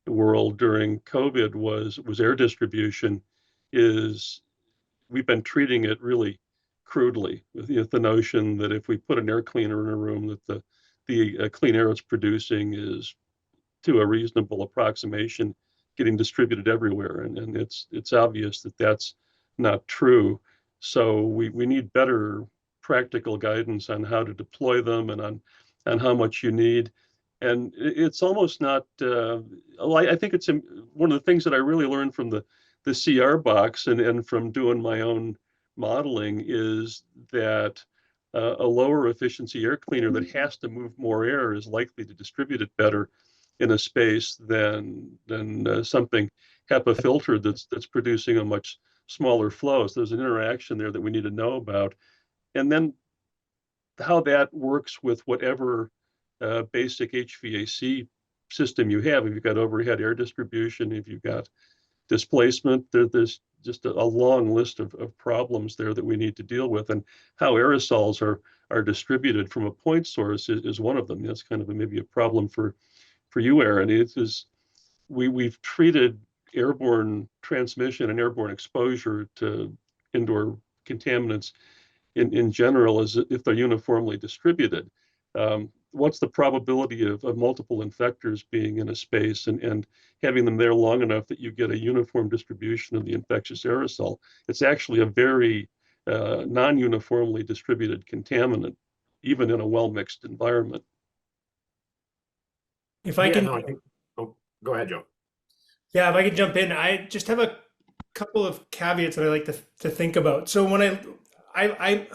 world during COVID was air distribution. Is we've been treating it really crudely with the notion that if we put an air cleaner in a room, that the clean air it's producing is, to a reasonable approximation, getting distributed everywhere, and it's obvious that that's not true. So we need better practical guidance on how to deploy them and on how much you need. And it's almost not. I think it's one of the things that I really learned from the CR box and from doing my own modeling is that a lower efficiency air cleaner that has to move more air is likely to distribute it better in a space than something HEPA filter that's producing a much smaller flow. So there's an interaction there that we need to know about, and then how that works with whatever basic HVAC system you have. If you've got overhead air distribution, if you've got displacement, there's just a long list of problems there that we need to deal with, and how aerosols are distributed from a point source is one of them. That's kind of maybe a problem for you, Aaron. We've treated airborne transmission and airborne exposure to indoor contaminants in general as if they're uniformly distributed. What's the probability of multiple infectors being in a space and having them there long enough that you get a uniform distribution of the infectious aerosol? It's actually a very non-uniformly distributed contaminant, even in a well-mixed environment. If I Yeah, can, no, I think. Oh, go ahead, Joe. yeah, if I could jump in, I just have a couple of caveats that I like to think about. So when I,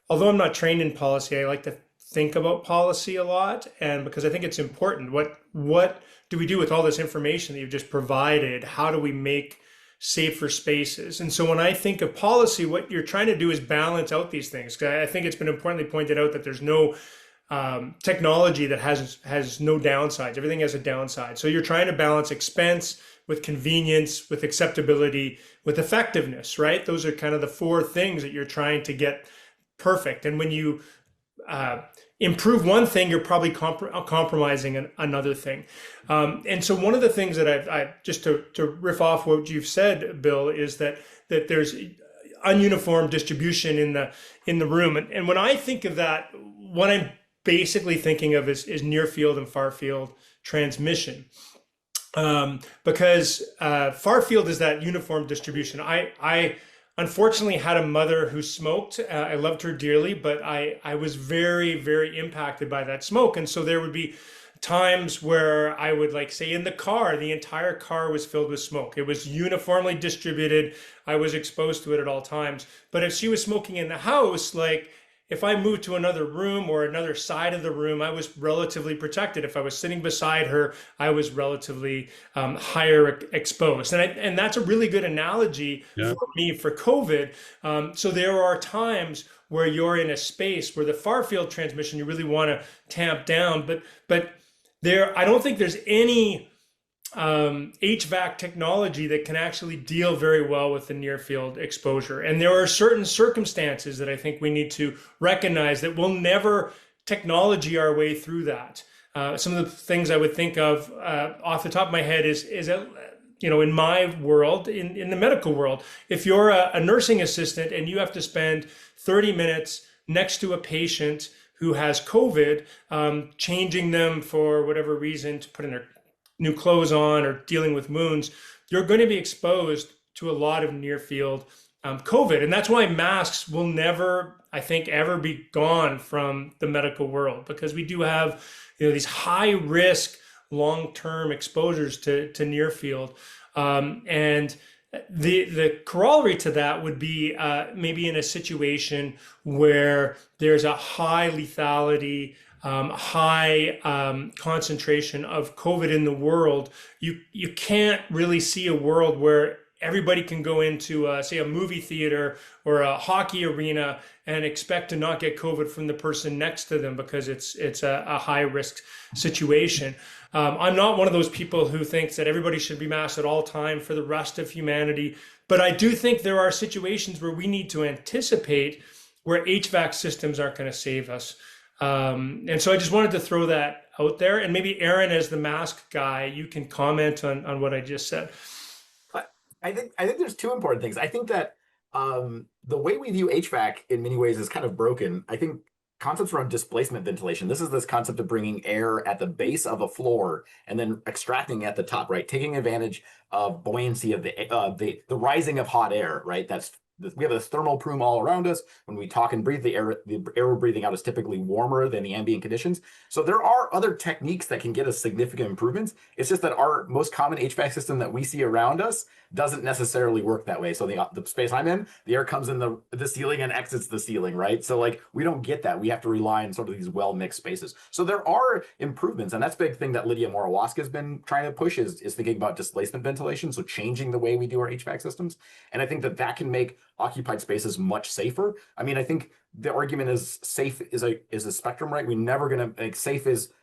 although I'm not trained in policy, I like to think about policy a lot, and because I think it's important. What do we do with all this information that you've just provided? How do we make safer spaces? And so when I think of policy, what you're trying to do is balance out these things. 'Cause I think it's been importantly pointed out that there's no technology that has no downsides. Everything has a downside. So you're trying to balance expense with convenience, with acceptability, with effectiveness, right? Those are kind of the four things that you're trying to get perfect. And when you improve one thing, you're probably compromising another thing. And so one of the things that I just to riff off what you've said, Bill, is that there's ununiform distribution in the room. And when I think of that, what I'm basically thinking of is near field and far field transmission. Because far field is that uniform distribution. I unfortunately had a mother who smoked. I loved her dearly, but I was very, very impacted by that smoke. And so there would be times where I would, like, say in the car, the entire car was filled with smoke. It was uniformly distributed. I was exposed to it at all times. But if she was smoking in the house, like, if I moved to another room or another side of the room, I was relatively protected. If I was sitting beside her, I was relatively higher exposed. And that's a really good analogy for me for COVID. So there are times where you're in a space where the far field transmission you really want to tamp down, but I don't think there's any HVAC technology that can actually deal very well with the near field exposure. And there are certain circumstances that I think we need to recognize that we'll never technology our way through that. Some of the things I would think of off the top of my head is in my world, in the medical world, if you're a nursing assistant and you have to spend 30 minutes next to a patient who has COVID, changing them for whatever reason to put in their new clothes on or dealing with wounds, you're going to be exposed to a lot of near field COVID. And that's why masks will never, I think, ever be gone from the medical world, because we do have these high risk long-term exposures to near field. And the corollary to that would be maybe in a situation where there's a high lethality, high concentration of COVID in the world. You can't really see a world where everybody can go into, say, a movie theater or a hockey arena and expect to not get COVID from the person next to them because it's a high risk situation. I'm not one of those people who thinks that everybody should be masked at all time for the rest of humanity, but I do think there are situations where we need to anticipate where HVAC systems aren't going to save us. And so I just wanted to throw that out there. And maybe Aaron, as the mask guy, you can comment on what I just said. I think there's two important things. I think that the way we view HVAC in many ways is kind of broken. I think concepts around displacement ventilation. This is this concept of bringing air at the base of a floor and then extracting at the top, right? Taking advantage of buoyancy of the rising of hot air, right? We have this thermal plume all around us. When we talk and breathe, the air we're breathing out is typically warmer than the ambient conditions. So there are other techniques that can get us significant improvements. It's just that our most common HVAC system that we see around us doesn't necessarily work that way. So the space I'm in, the air comes in the ceiling and exits the ceiling, right? So like we don't get that. We have to rely on sort of these well-mixed spaces. So there are improvements, and that's a big thing that Lydia Morowaska has been trying to push is thinking about displacement ventilation, so changing the way we do our HVAC systems. And I think that can make occupied spaces much safer. I mean, I think the argument is safe is a spectrum, right? We're never gonna make safe is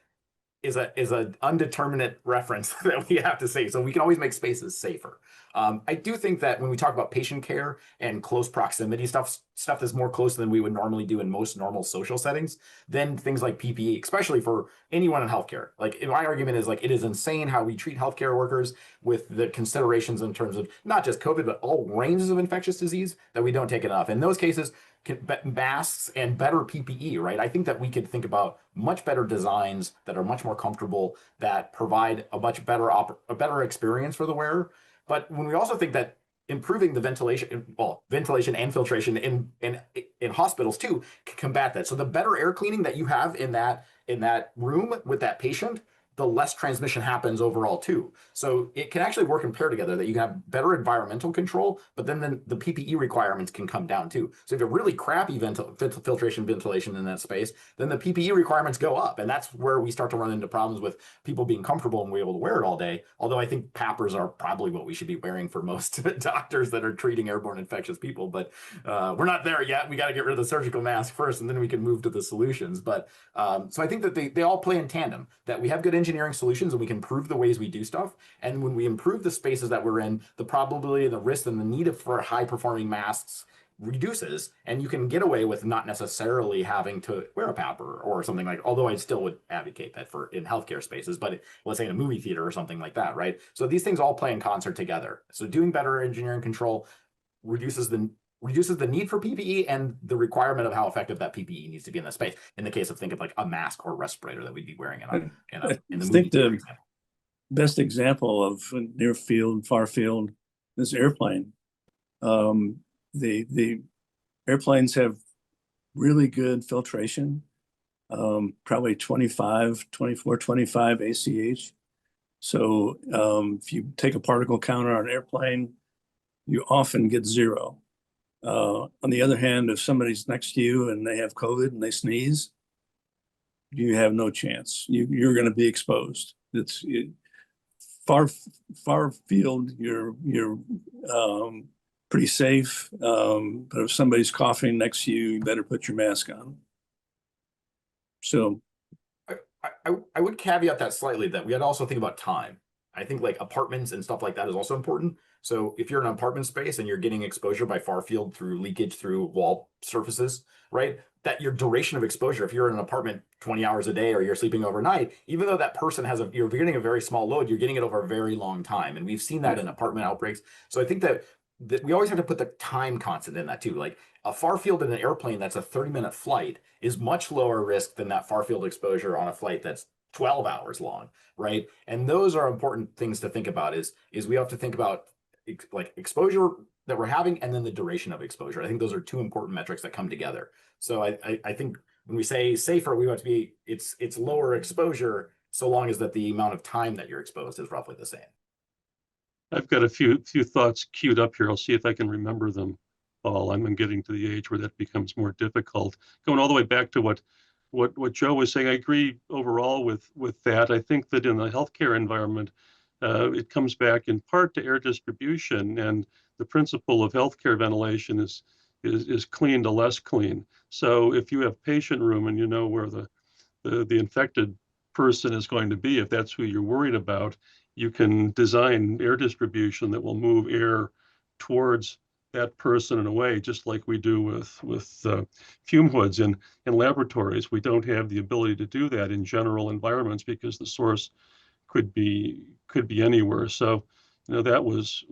a undeterminate reference that we have to say. So we can always make spaces safer. I do think that when we talk about patient care and close proximity stuff that's more close than we would normally do in most normal social settings, then things like PPE, especially for anyone in healthcare. Like my argument is like, it is insane how we treat healthcare workers with the considerations in terms of not just COVID, but all ranges of infectious disease that we don't take enough. In those cases, masks and better PPE, right? I think that we could think about much better designs that are much more comfortable, that provide a much better a better experience for the wearer. But when we also think that improving the ventilation and filtration in hospitals too can combat that. So the better air cleaning that you have in that room with that patient, the less transmission happens overall too. So it can actually work and pair together, that you can have better environmental control, but then the PPE requirements can come down too. So if you have really crappy filtration ventilation in that space, then the PPE requirements go up. And that's where we start to run into problems with people being comfortable and be able to wear it all day. Although I think PAPRs are probably what we should be wearing for most doctors that are treating airborne infectious people. But we're not there yet. We got to get rid of the surgical mask first, and then we can move to the solutions. But so I think that they all play in tandem, that we have good engineering solutions and we can improve the ways we do stuff. And when we improve the spaces that we're in, the probability, the risk, and the need for high performing masks reduces, and you can get away with not necessarily having to wear a PAPR or something like, although I still would advocate that for in healthcare spaces, but let's say in a movie theater or something like that, right? So these things all play in concert together. So doing better engineering control reduces the need for PPE and the requirement of how effective that PPE needs to be in the space. In the case of think of like a mask or respirator that we'd be wearing in the movie theater. Best example of near field, far field, this airplane. The airplanes have really good filtration, probably 24, 25 ACH. So if you take a particle counter on an airplane, you often get 0. On the other hand, if somebody's next to you and they have COVID and they sneeze, you have no chance. You're going to be exposed. It's far field. You're pretty safe. But if somebody's coughing next to you, you better put your mask on. So I would caveat that slightly, that we had to also think about time. I think like apartments and stuff like that is also important. So if you're in an apartment space and you're getting exposure by far field through leakage through wall surfaces, right? That your duration of exposure, if you're in an apartment 20 hours a day or you're sleeping overnight, even though that person you're getting a very small load, you're getting it over a very long time. And we've seen that in apartment outbreaks. So I think that we always have to put the time constant in that too. Like a far field in an airplane that's a 30-minute flight is much lower risk than that far field exposure on a flight that's 12 hours long, right? And those are important things to think about is we have to think about like exposure that we're having and then the duration of exposure. I think those are two important metrics that come together. So I think when we say safer, we want to be, it's lower exposure so long as that the amount of time that you're exposed is roughly the same. I've got a few thoughts queued up here. I'll see if I can remember them all. I'm getting to the age where that becomes more difficult. Going all the way back to what Joe was saying, I agree overall with that. I think that in the healthcare environment, it comes back in part to air distribution, and the principle of healthcare ventilation is clean to less clean. So if you have patient room and you know where the infected person is going to be, if that's who you're worried about, you can design air distribution that will move air towards that person and away, just like we do with fume hoods in laboratories. We don't have the ability to do that in general environments because the source could be anywhere. So, that was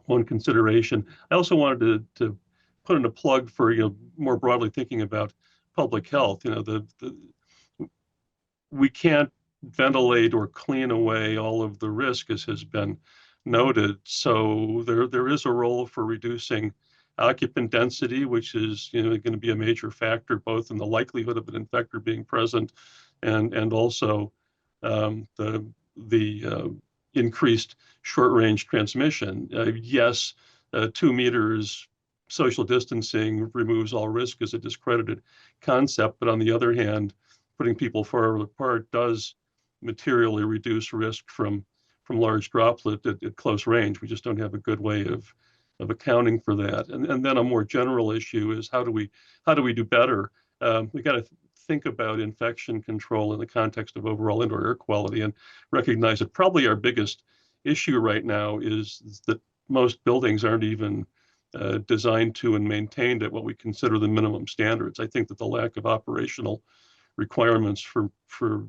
one consideration. I also wanted to put in a plug for more broadly thinking about public health. We can't ventilate or clean away all of the risk, as has been noted. So there is a role for reducing occupant density, which is going to be a major factor both in the likelihood of an infector being present and also the increased short-range transmission. Yes, 2 meters social distancing removes all risk as a discredited concept, but on the other hand, putting people far apart does materially reduce risk from large droplet at close range. We just don't have a good way of accounting for that. And then a more general issue is how do we do better? We got to think about infection control in the context of overall indoor air quality and recognize that probably our biggest issue right now is that most buildings aren't even designed to and maintained at what we consider the minimum standards. I think that the lack of operational requirements for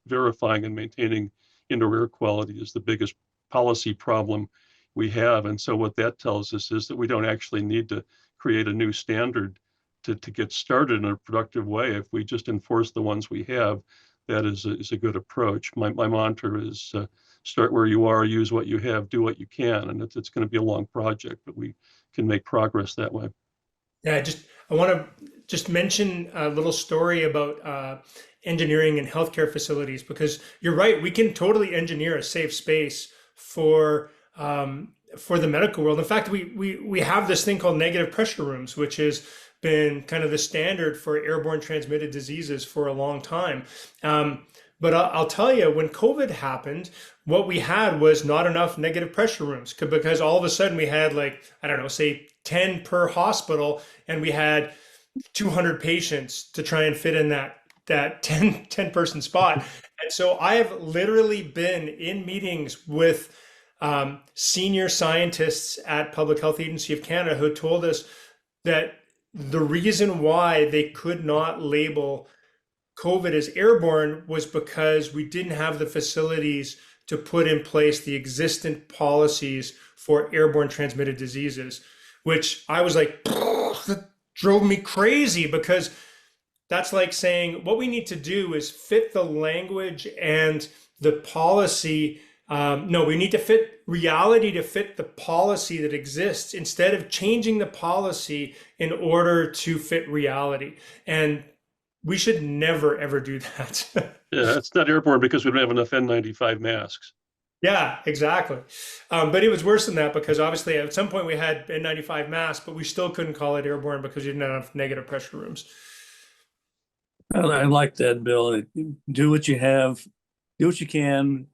verifying and maintaining indoor air quality is the biggest policy problem we have. And so what that tells us is that we don't actually need to create a new standard to get started in a productive way. If we just enforce the ones we have, that is a good approach. My mantra is start where you are, use what you have, do what you can. And it's going to be a long project, but we can make progress that way. Yeah, I want to just mention a little story about engineering in healthcare facilities, because you're right, we can totally engineer a safe space for the medical world. In fact, we have this thing called negative pressure rooms, which has been kind of the standard for airborne transmitted diseases for a long time. But I'll tell you, when COVID happened, what we had was not enough negative pressure rooms because all of a sudden we had say 10 per hospital, and we had 200 patients to try and fit in that 10 person spot. And so I have literally been in meetings with senior scientists at Public Health Agency of Canada who told us that the reason why they could not label COVID as airborne was because we didn't have the facilities to put in place the existent policies for airborne transmitted diseases, which I was like, that drove me crazy, because that's like saying what we need to do is fit the language and the policy. No, we need to fit reality to fit the policy that exists instead of changing the policy in order to fit reality. And we should never, ever do that. Yeah, it's not airborne because we don't have enough N95 masks. Yeah, exactly. But it was worse than that, because obviously at some point we had N95 masks, but we still couldn't call it airborne because we didn't have enough negative pressure rooms. I like that, Bill. Do what you have, do what you can.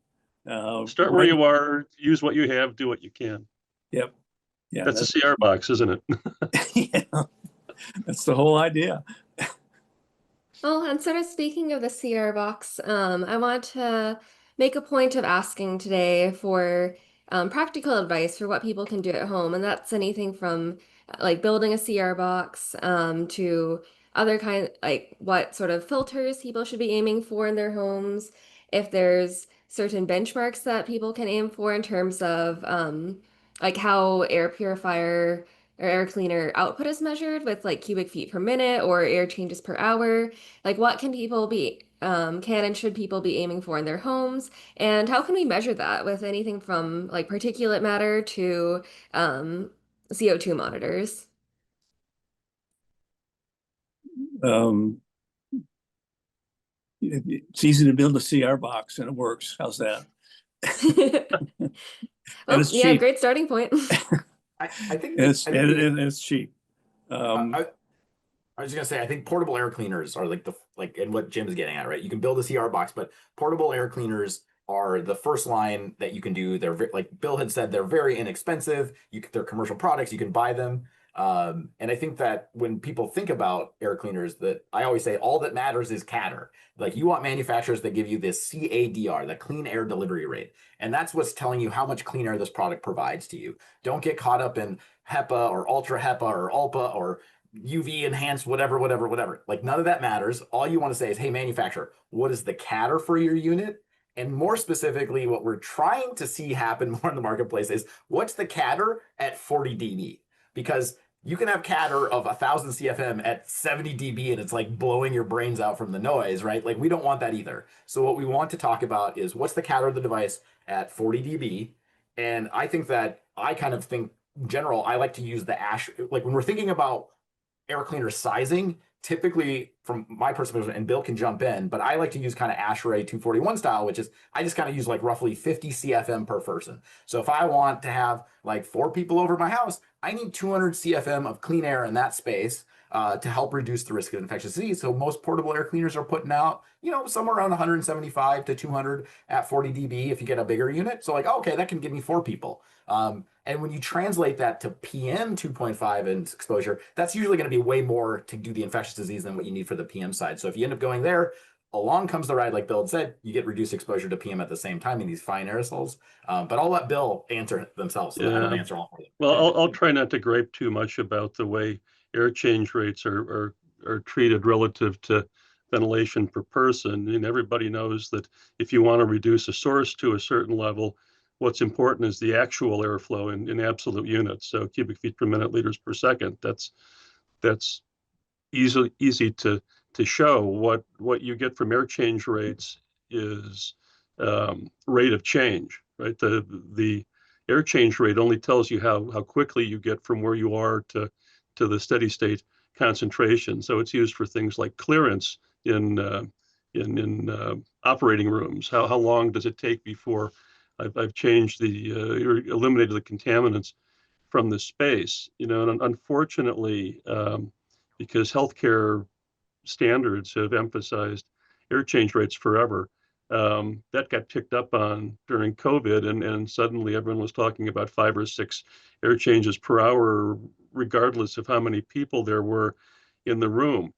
Start where you are, use what you have, do what you can. Yep. Yeah. That's a CR box, isn't it? Yeah, that's the whole idea. Well, and sort of speaking of the CR box, I want to make a point of asking today for practical advice for what people can do at home. And that's anything from like building a CR box to other like what sort of filters people should be aiming for in their homes. If there's certain benchmarks that people can aim for in terms of like how air purifier or air cleaner output is measured with like cubic feet per minute or air changes per hour. Like what can people be can and should people be aiming for in their homes? And how can we measure that with anything from like particulate matter to CO2 monitors? It's easy to build a CR box and it works. How's that? Well, it's yeah, cheap. great starting point. I think it's cheap. I was just gonna say, I think portable air cleaners are and what Jim's getting at, right? You can build a CR box, but portable air cleaners are the first line that you can do. They're like Bill had said, they're very inexpensive. They're commercial products. You can buy them. And I think that when people think about air cleaners, that I always say all that matters is CADR. Like you want manufacturers that give you this CADR, the clean air delivery rate. And that's what's telling you how much clean air this product provides to you. Don't get caught up in HEPA or ultra HEPA or ULPA or UV enhanced, whatever. Like none of that matters. All you want to say is, hey, manufacturer, what is the CADR for your unit? And more specifically, what we're trying to see happen more in the marketplace is what's the CADR at 40 dB? Because you can have CADR of 1,000 CFM at 70 dB and it's like blowing your brains out from the noise, right? Like we don't want that either. So what we want to talk about is what's the CADR of the device at 40 dB. And I think that I kind of think in general, I like to use the ash, like when we're thinking about air cleaner sizing, typically from my perspective, and Bill can jump in, but I like to use kind of ASHRAE 241 style, which is I just kind of use like roughly 50 CFM per person. So if I want to have like 4 people over my house, I need 200 CFM of clean air in that space to help reduce the risk of infectious disease. So most portable air cleaners are putting out, somewhere around 175 to 200 at 40 dB if you get a bigger unit. So like, okay, that can give me 4 people. And when you translate that to PM 2.5 and exposure, that's usually going to be way more to do the infectious disease than what you need for the PM side. So if you end up going there, along comes the ride, like Bill had said, you get reduced exposure to PM at the same time in these fine aerosols. But I'll let Bill answer themselves so that I don't answer all for them. Well, I'll try not to gripe too much about the way air change rates are treated relative to ventilation per person. And everybody knows that if you want to reduce a source to a certain level, what's important is the actual airflow in absolute units. So cubic feet per minute, liters per second. That's easy to show. What you get from air change rates is rate of change, right? The air change rate only tells you how quickly you get from where you are to the steady state concentration. So it's used for things like clearance in operating rooms. How long does it take before I've changed or eliminated the contaminants from the space? And unfortunately, because healthcare standards have emphasized air change rates forever, that got picked up on during COVID, and suddenly everyone was talking about 5 or 6 air changes per hour, regardless of how many people there were in the room.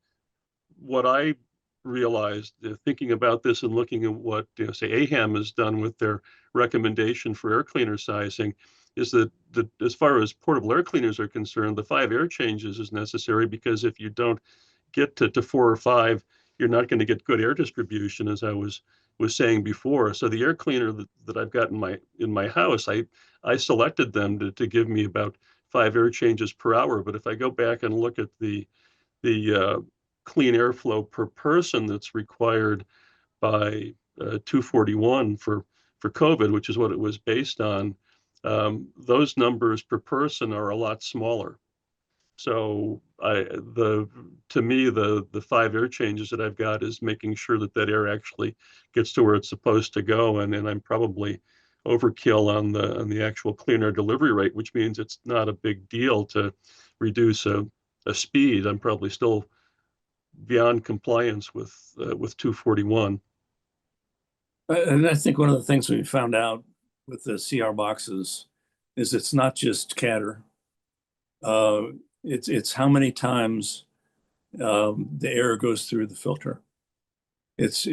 What I realized, thinking about this and looking at what, say, AHAM has done with their recommendation for air cleaner sizing, is that as far as portable air cleaners are concerned, the 5 air changes is necessary, because if you don't get to 4 or 5, you're not going to get good air distribution, as I was saying before. So the air cleaner that I've got in my house, I selected them to give me about 5 air changes per hour. But if I go back and look at the clean airflow per person that's required by 241 for COVID, which is what it was based on, those numbers per person are a lot smaller. So to me, the 5 air changes that I've got is making sure that air actually gets to where it's supposed to go, and I'm probably overkill on the actual clean air delivery rate, which means it's not a big deal to reduce a speed. I'm probably still beyond compliance with 241. And I think one of the things we found out with the CR boxes is it's not just CADR. It's how many times the air goes through the filter. It's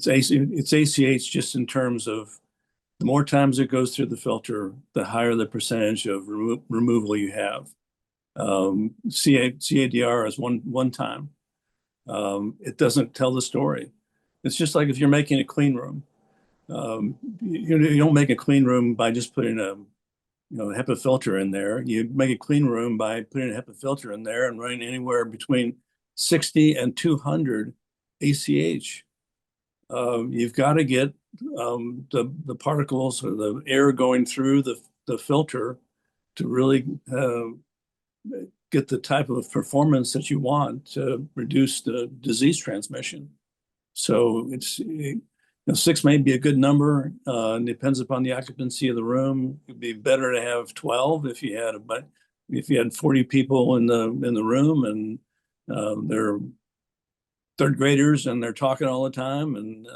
ACH just in terms of the more times it goes through the filter, the higher the percentage of removal you have. CADR is one time. It doesn't tell the story. It's just like if you're making a clean room. You don't make a clean room by just putting a HEPA filter in there. You make a clean room by putting a HEPA filter in there and running anywhere between 60 and 200 ACH. You've got to get the particles or the air going through the filter to really get the type of performance that you want to reduce the disease transmission. So 6 may be a good number. It depends upon the occupancy of the room. It'd be better to have 12 if you had 40 people in the room and they're third graders and they're talking all the time, and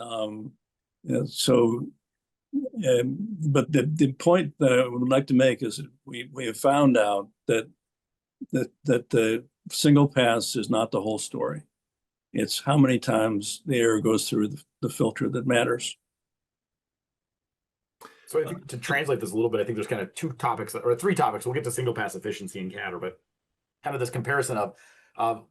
So, but the point that I would like to make is that we have found out that the single pass is not the whole story. It's how many times the air goes through the filter that matters. So I think to translate this a little bit, I think there's kind of two topics or three topics. We'll get to single pass efficiency and CADR, but kind of this comparison of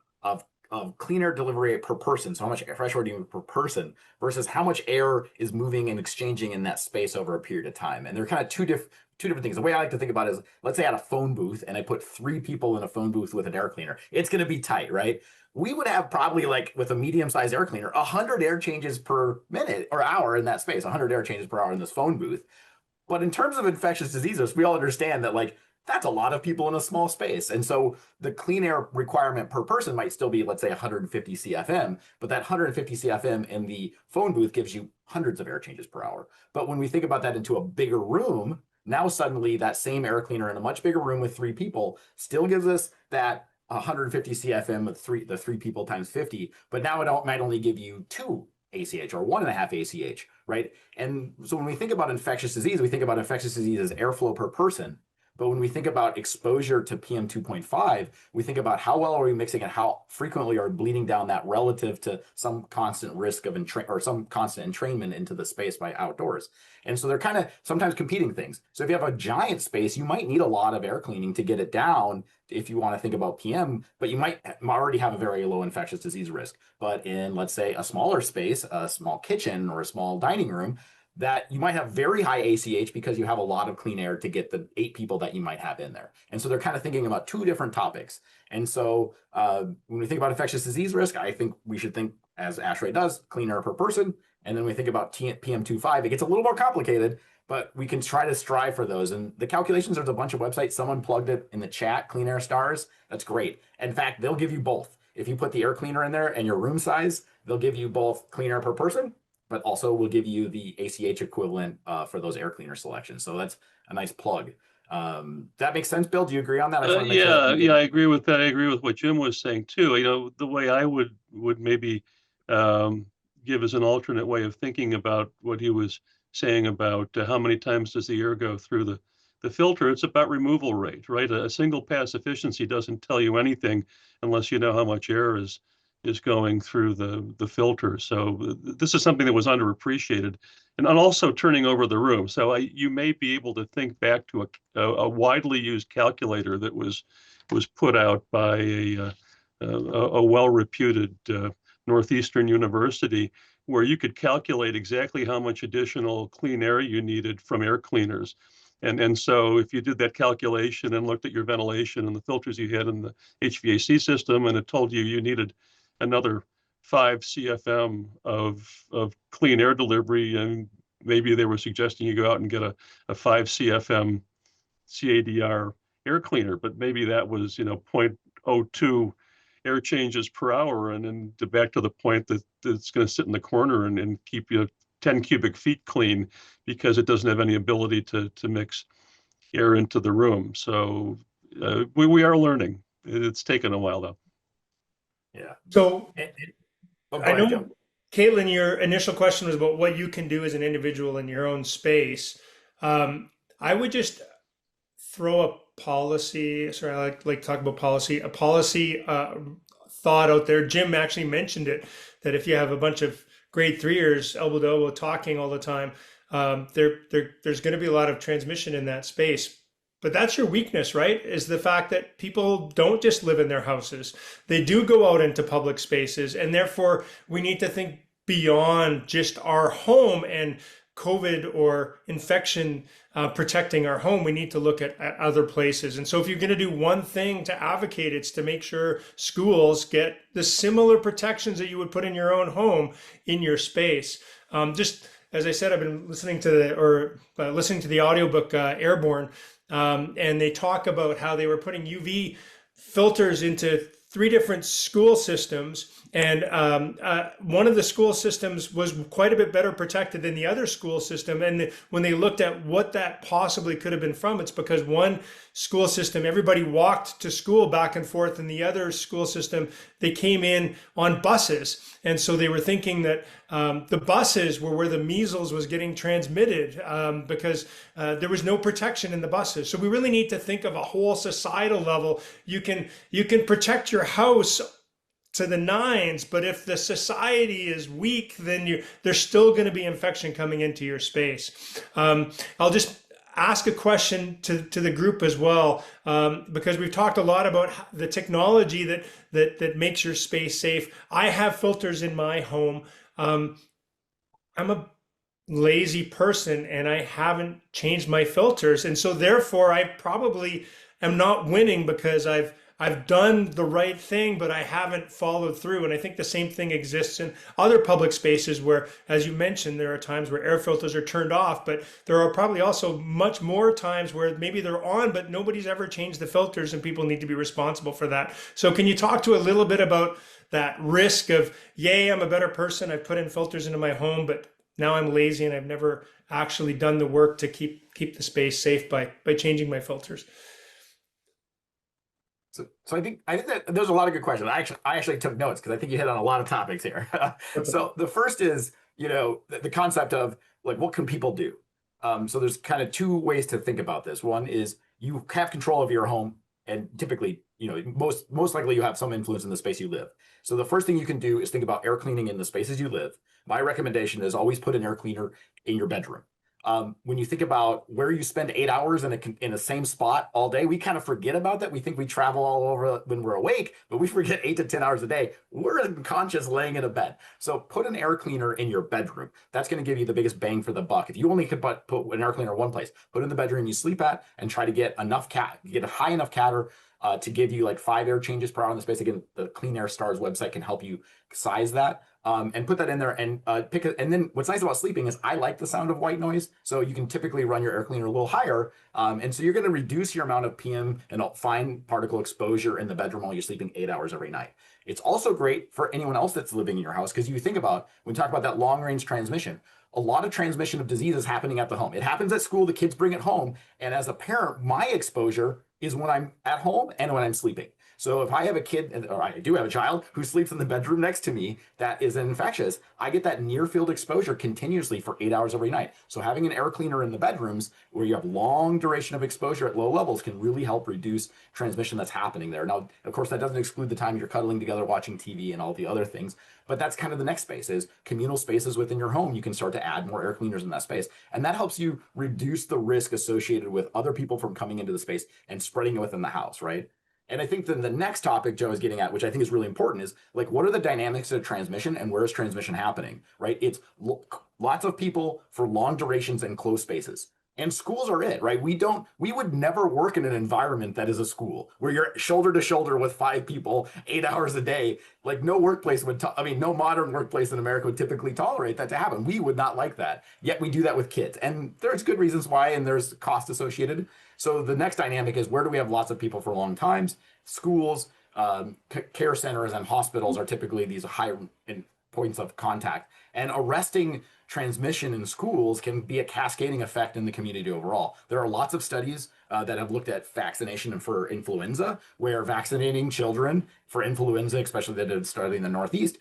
clean air delivery per person. So how much fresh air do you move per person versus how much air is moving and exchanging in that space over a period of time. And they're kind of two different things. The way I like to think about it is, let's say I had a phone booth and I put 3 people in a phone booth with an air cleaner. It's going to be tight, right? We would have probably, like with a medium-sized air cleaner, 100 air changes per minute or hour in that space, 100 air changes per hour in this phone booth. But in terms of infectious diseases, we all understand that, like, that's a lot of people in a small space. And so the clean air requirement per person might still be, let's say, 150 CFM, but that 150 CFM in the phone booth gives you hundreds of air changes per hour. But when we think about that into a bigger room, now suddenly that same air cleaner in a much bigger room with 3 people still gives us that 150 CFM with the three people times 50, but now it might only give you 2 ACH or 1.5 ACH, right? And so when we think about infectious disease, we think about infectious disease as airflow per person. But when we think about exposure to PM 2.5, we think about how well are we mixing and how frequently are we bleeding down that relative to some constant risk of or some constant entrainment into the space by outdoors. And so they're kind of sometimes competing things. So if you have a giant space, you might need a lot of air cleaning to get it down if you want to think about PM, but you might already have a very low infectious disease risk. But in, let's say, a smaller space, a small kitchen or a small dining room, that you might have very high ACH because you have a lot of clean air to get the 8 people that you might have in there. And so they're kind of thinking about 2 different topics. And so when we think about infectious disease risk, I think we should think, as ASHRAE does, clean air per person. And then we think about PM2.5, it gets a little more complicated, but we can try to strive for those. And the calculations, there's a bunch of websites. Someone plugged it in the chat, Clean Air Stars. That's great. In fact, they'll give you both. If you put the air cleaner in there and your room size, they'll give you both clean air per person, but also will give you the ACH equivalent for those air cleaner selections. So that's a nice plug. That makes sense, Bill? Do you agree on that? I agree with that. I agree with what Jim was saying too. You know, the way I would maybe give as an alternate way of thinking about what he was saying about how many times does the air go through the filter. It's about removal rate, right? A single pass efficiency doesn't tell you anything unless you know how much air is going through the filter. So this is something that was underappreciated, and also turning over the room. So you may be able to think back to a widely used calculator that was put out by a well-reputed Northeastern university, where you could calculate exactly how much additional clean air you needed from air cleaners. And so if you did that calculation and looked at your ventilation and the filters you had in the HVAC system, and it told you needed another 5 CFM of clean air delivery, and maybe they were suggesting you go out and get a 5 CFM CADR air cleaner, but maybe that was 0.02 air changes per hour, and then back to the point that it's going to sit in the corner and keep you 10 cubic feet clean because it doesn't have any ability to mix air into the room. So we are learning. It's taken a while though. Yeah. So I know, Caitlin, your initial question was about what you can do as an individual in your own space. I would just throw a policy. Sorry, I like to talk about policy. A policy thought out there. Jim actually mentioned it, that if you have a bunch of grade 3ers elbow to elbow talking all the time, there's going to be a lot of transmission in that space. But that's your weakness, right? Is the fact that people don't just live in their houses. They do go out into public spaces. And therefore, we need to think beyond just our home and COVID or infection protecting our home. We need to look at other places. And so if you're going to do one thing to advocate, it's to make sure schools get the similar protections that you would put in your own home in your space. Just as I said, I've been listening to the audiobook Airborne, and they talk about how they were putting UV filters into 3 different school systems, And one of the school systems was quite a bit better protected than the other school system. And when they looked at what that possibly could have been from, it's because one school system, everybody walked to school back and forth, and the other school system, they came in on buses. And so they were thinking that the buses were where the measles was getting transmitted because there was no protection in the buses. So we really need to think of a whole societal level. You can protect your house to the nines, but if the society is weak, then there's still going to be infection coming into your space. I'll just ask a question to the group as well, because we've talked a lot about the technology that makes your space safe. I have filters in my home. I'm a lazy person and I haven't changed my filters, and so therefore I probably am not winning because I've done the right thing, but I haven't followed through. And I think the same thing exists in other public spaces where, as you mentioned, there are times where air filters are turned off, but there are probably also much more times where maybe they're on, but nobody's ever changed the filters, and people need to be responsible for that. So can you talk to a little bit about that risk of, yay, I'm a better person, I've put in filters into my home, but now I'm lazy and I've never actually done the work to keep the space safe by changing my filters? So I think that there's a lot of good questions. I actually took notes because I think you hit on a lot of topics here. So the first is, the concept of like, what can people do? So there's kind of two ways to think about this. One is you have control of your home, and typically, most likely you have some influence in the space you live. So the first thing you can do is think about air cleaning in the spaces you live. My recommendation is always put an air cleaner in your bedroom. When you think about where you spend 8 hours in the same spot all day, we kind of forget about that. We think we travel all over when we're awake, but we forget 8 to 10 hours a day. We're unconscious laying in a bed. So put an air cleaner in your bedroom. That's going to give you the biggest bang for the buck. If you only could put an air cleaner in one place, put it in the bedroom you sleep at, and try to get get a high enough catter to give you like 5 air changes per hour in the space. Again, the Clean Air Stars website can help you size that. And put that in there and pick it. And then what's nice about sleeping is I like the sound of white noise. So you can typically run your air cleaner a little higher. And so you're going to reduce your amount of PM and fine particle exposure in the bedroom while you're sleeping 8 hours every night. It's also great for anyone else that's living in your house, because you think about, when we talk about that long range transmission, a lot of transmission of disease is happening at the home. It happens at school, the kids bring it home. And as a parent, my exposure is when I'm at home and when I'm sleeping. So if I have a kid, or I do have a child who sleeps in the bedroom next to me that is infectious, I get that near field exposure continuously for 8 hours every night. So having an air cleaner in the bedrooms where you have long duration of exposure at low levels can really help reduce transmission that's happening there. Now, of course, that doesn't exclude the time you're cuddling together, watching TV and all the other things, but that's kind of the next space, is communal spaces within your home. You can start to add more air cleaners in that space. And that helps you reduce the risk associated with other people from coming into the space and spreading it within the house, right? And I think then the next topic Joe is getting at, which I think is really important, is like, what are the dynamics of transmission and where is transmission happening, right? It's lots of people for long durations and close spaces. And schools are it, right? We would never work in an environment that is a school where you're shoulder to shoulder with 5 people 8 hours a day. Like no workplace would, no modern workplace in America would typically tolerate that to happen. We would not like that. Yet we do that with kids. And there's good reasons why, and there's cost associated. So the next dynamic is, where do we have lots of people for long times? Schools, care centers, and hospitals are typically these high points of contact. And arresting transmission in schools can be a cascading effect in the community overall. There are lots of studies that have looked at vaccination for influenza, where vaccinating children for influenza, especially that have started in the Northeast,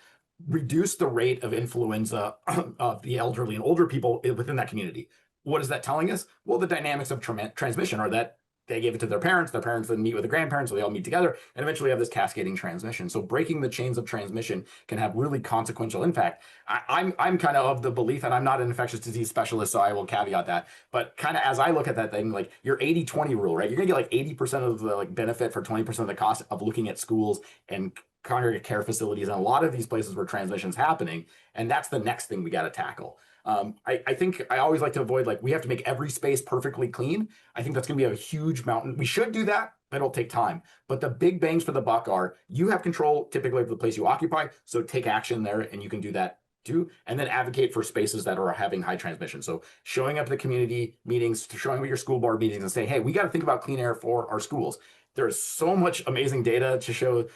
reduced the rate of influenza of the elderly and older people within that community. What is that telling us? Well, the dynamics of transmission are that they gave it to their parents then meet with the grandparents, so they all meet together, and eventually have this cascading transmission. So breaking the chains of transmission can have really consequential impact. I'm kind of the belief, and I'm not an infectious disease specialist, so I will caveat that, but kind of as I look at that thing, like your 80-20 rule, right? You're gonna get like 80% of the benefit for 20% of the cost of looking at schools and congregate care facilities, and a lot of these places where transmission's happening, and that's the next thing we got to tackle. I think I always like to avoid, like, we have to make every space perfectly clean. I think that's going to be a huge mountain. We should do that, but it'll take time. But the big bangs for the buck are, you have control typically of the place you occupy, so take action there, and you can do that too. And then advocate for spaces that are having high transmission. So showing up at the community meetings, showing up at your school board meetings and say, hey, we got to think about clean air for our schools. There's so much amazing data to show,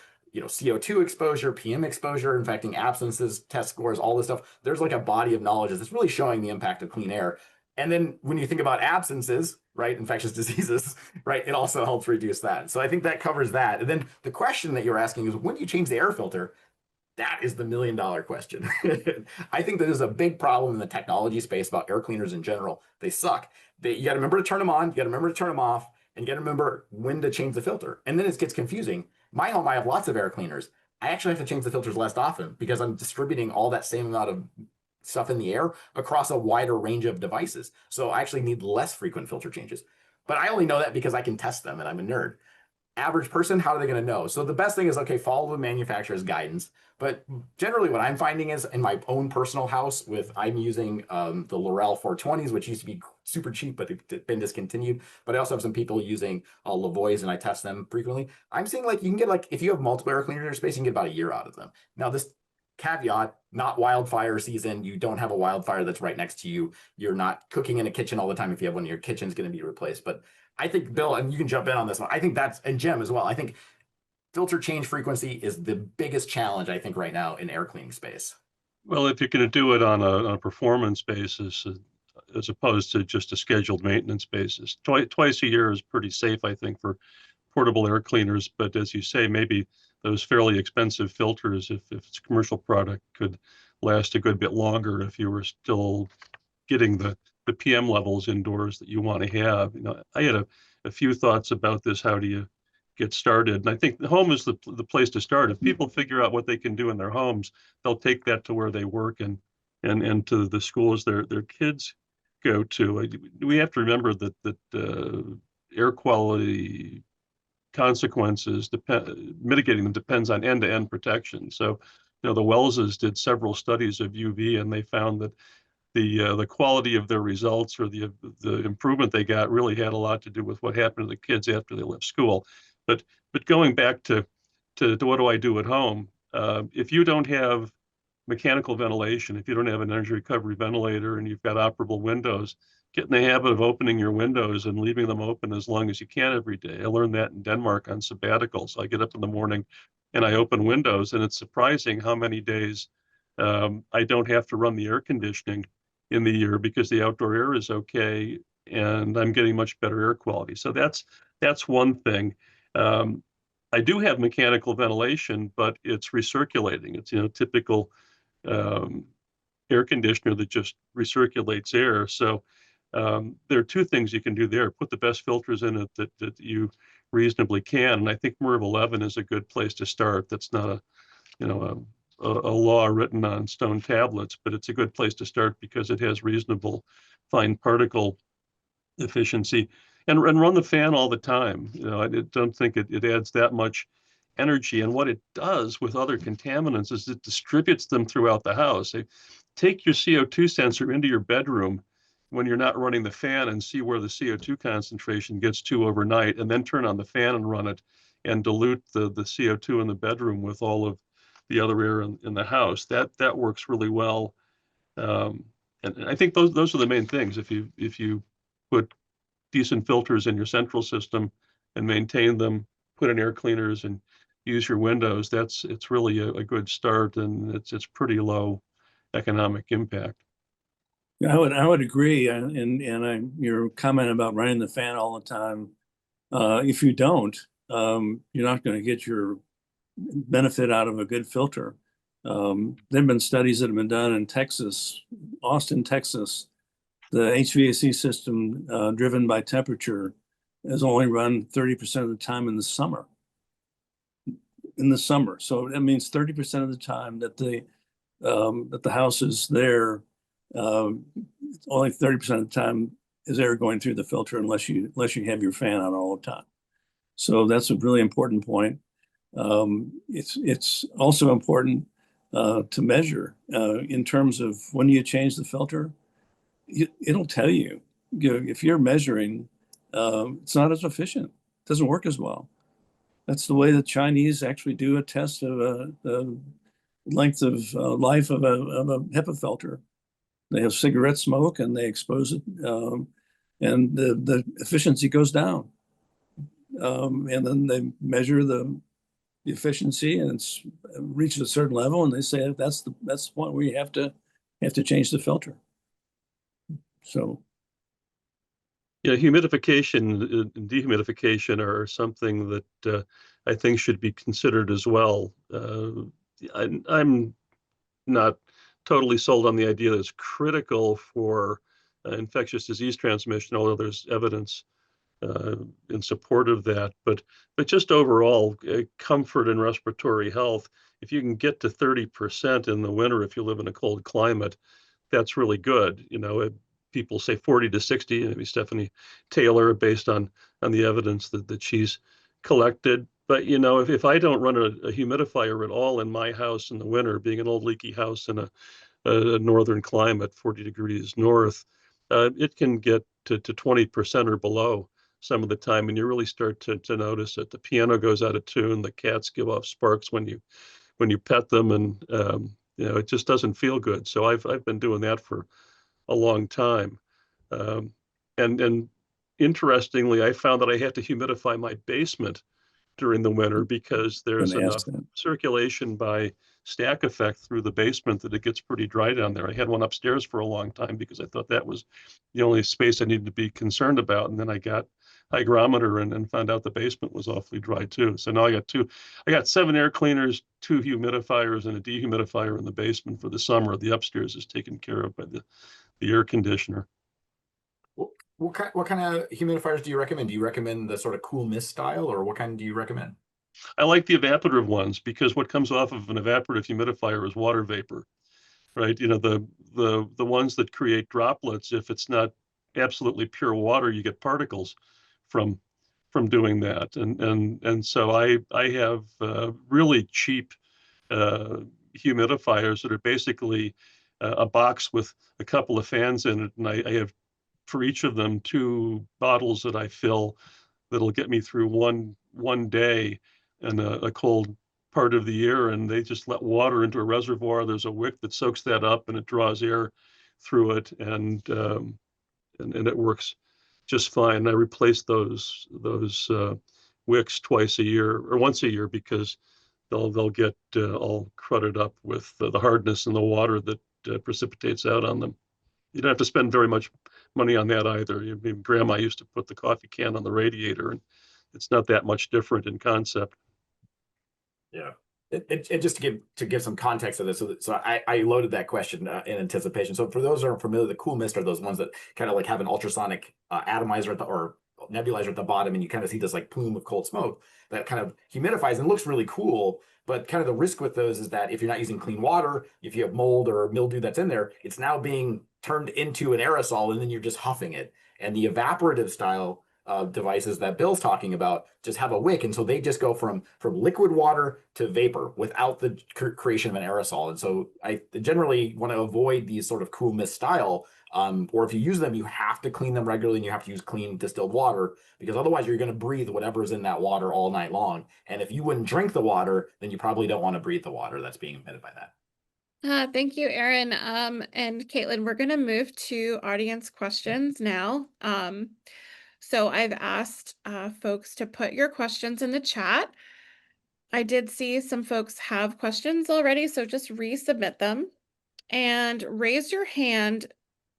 CO2 exposure, PM exposure, infecting absences, test scores, all this stuff. There's like a body of knowledge that's really showing the impact of clean air. And then when you think about absences, right, infectious diseases, right, it also helps reduce that. So I think that covers that. And then the question that you're asking is, when do you change the air filter? That is the $1,000,000 question. I think that there's a big problem in the technology space about air cleaners in general. They suck. You got to remember to turn them on, you got to remember to turn them off, and you got to remember when to change the filter. And then it gets confusing. My home, I have lots of air cleaners. I actually have to change the filters less often because I'm distributing all that same amount of stuff in the air across a wider range of devices. So I actually need less frequent filter changes. But I only know that because I can test them and I'm a nerd. Average person, how are they going to know? So the best thing is, okay, follow the manufacturer's guidance. But generally what I'm finding is in my own personal house I'm using the L'Oreal 420s, which used to be super cheap, but they've been discontinued. But I also have some people using Lavoie's and I test them frequently. I'm seeing like you can get if you have multiple air cleaners in your space, you can get about a year out of them. Now this caveat, not wildfire season. You don't have a wildfire that's right next to you. You're not cooking in a kitchen all the time. If you have one, your kitchen's going to be replaced. But I think, Bill, and you can jump in on this one, I think and Jim as well, I think filter change frequency is the biggest challenge, I think, right now in air cleaning space. Well, if you're going to do it on a performance basis, as opposed to just a scheduled maintenance basis, twice a year is pretty safe, I think, for portable air cleaners. But as you say, maybe those fairly expensive filters, if it's a commercial product, could last a good bit longer if you were still getting the PM levels indoors that you want to have. I had a few thoughts about this. How do you get started? And I think the home is the place to start. If people figure out what they can do in their homes, they'll take that to where they work and to the schools their kids go to. We have to remember that air quality consequences, mitigating them, depends on end-to-end protection. So, the Welleses did several studies of UV, and they found that the quality of their results or the improvement they got really had a lot to do with what happened to the kids after they left school. But going back to what do I do at home? If you don't have mechanical ventilation, if you don't have an energy recovery ventilator and you've got operable windows, get in the habit of opening your windows and leaving them open as long as you can every day. I learned that in Denmark on sabbatical. So I get up in the morning and I open windows, and it's surprising how many days I don't have to run the air conditioning in the year because the outdoor air is okay and I'm getting much better air quality. So that's one thing. I do have mechanical ventilation, but it's recirculating. It's typical air conditioner that just recirculates air. So there are two things you can do there. Put the best filters in it that you reasonably can. And I think MERV 11 is a good place to start. That's not a law written on stone tablets, but it's a good place to start because it has reasonable fine particle efficiency, and run the fan all the time. I don't think it adds that much energy. And what it does with other contaminants is it distributes them throughout the house. Take your CO2 sensor into your bedroom when you're not running the fan and see where the CO2 concentration gets to overnight, and then turn on the fan and run it and dilute the CO2 in the bedroom with all of the other air in the house. That works really well. And I think those are the main things. If you put decent filters in your central system and maintain them, put in air cleaners and use your windows, it's really a good start, and it's pretty low economic impact. Yeah, I would agree. Your comment about running the fan all the time, if you don't, you're not going to get your benefit out of a good filter. There've been studies that have been done in Texas, Austin, Texas. The HVAC system driven by temperature is only run 30% of the time in the summer. So that means 30% of the time that the house is there, only 30% of the time is air going through the filter unless you have your fan on all the time. So that's a really important point. It's also important to measure in terms of when you change the filter. It'll tell you, if you're measuring, it's not as efficient, it doesn't work as well. That's the way the Chinese actually do a test of the length of life of a HEPA filter. They have cigarette smoke and they expose it, and the efficiency goes down. And then they measure the the efficiency, and it's reaches a certain level, and they say that's the point where you have to change the filter. So Yeah, humidification and dehumidification are something that I think should be considered as well. I'm not totally sold on the idea that it's critical for infectious disease transmission, although there's evidence in support of that. But just overall, comfort and respiratory health, if you can get to 30% in the winter, if you live in a cold climate, that's really good. People say 40 to 60, maybe Stephanie Taylor, based on the evidence that she's collected. But if I don't run a humidifier at all in my house in the winter, being an old leaky house in a northern climate, 40 degrees north, it can get to 20% or below some of the time, and you really start to notice that the piano goes out of tune, the cats give off sparks when you pet them, and it just doesn't feel good. So I've been doing that for a long time. And interestingly, I found that I had to humidify my basement during the winter because there's enough circulation by stack effect through the basement that it gets pretty dry down there. I had one upstairs for a long time because I thought that was the only space I needed to be concerned about. And then I got hygrometer and found out the basement was awfully dry too. So now I got 7 air cleaners, 2 humidifiers, and a dehumidifier in the basement for the summer. The upstairs is taken care of by the air conditioner. What kind of humidifiers do you recommend? Do you recommend the sort of cool mist style, or what kind do you recommend? I like the evaporative ones because what comes off of an evaporative humidifier is water vapor, right? The ones that create droplets, if it's not absolutely pure water, you get particles from doing that. And so I have really cheap humidifiers that are basically a box with a couple of fans in it, and I have for each of them 2 bottles that I fill that'll get me through one day in a cold part of the year, and they just let water into a reservoir. There's a wick that soaks that up, and it draws air through it, and it works just fine. I replace those wicks twice a year or once a year because they'll get all crudted up with the hardness and the water that precipitates out on them. You don't have to spend very much money on that either. Grandma used to put the coffee can on the radiator, and it's not that much different in concept. Yeah. It just to give some context of this, so I loaded that question in anticipation. So for those who aren't familiar, the cool mist are those ones that kind of like have an ultrasonic atomizer or nebulizer at the bottom, and you kind of see this like plume of cold smoke that kind of humidifies and looks really cool. But kind of the risk with those is that if you're not using clean water, if you have mold or mildew that's in there, it's now being turned into an aerosol, and then you're just huffing it. And the evaporative style devices that Bill's talking about just have a wick, and so they just go from liquid water to vapor without the creation of an aerosol. And so I generally want to avoid these sort of cool mist style, or if you use them, you have to clean them regularly, and you have to use clean distilled water, because otherwise you're going to breathe whatever's in that water all night long. And if you wouldn't drink the water, then you probably don't want to breathe the water that's being emitted by that. Thank you, Aaron. And Caitlin, we're going to move to audience questions now. So I've asked folks to put your questions in the chat. I did see some folks have questions already, so just resubmit them and raise your hand,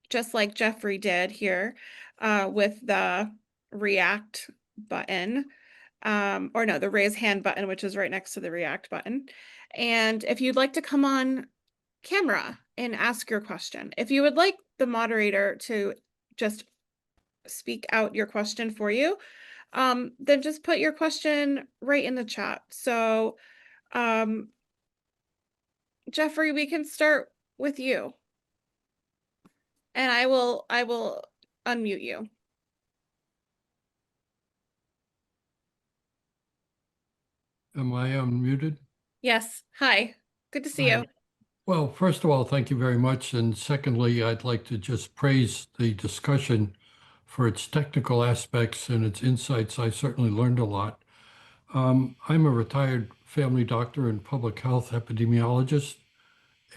just like Jeffrey did here with the react button, or no, the raise hand button, which is right next to the react button. And if you'd like to come on camera and ask your question, if you would like the moderator to just speak out your question for you, then just put your question right in the chat. So Jeffrey, we can start with you, and I will unmute you. Am I unmuted? Yes. Hi. Good to see you. Well, first of all, thank you very much. And secondly, I'd like to just praise the discussion for its technical aspects and its insights. I certainly learned a lot. I'm a retired family doctor and public health epidemiologist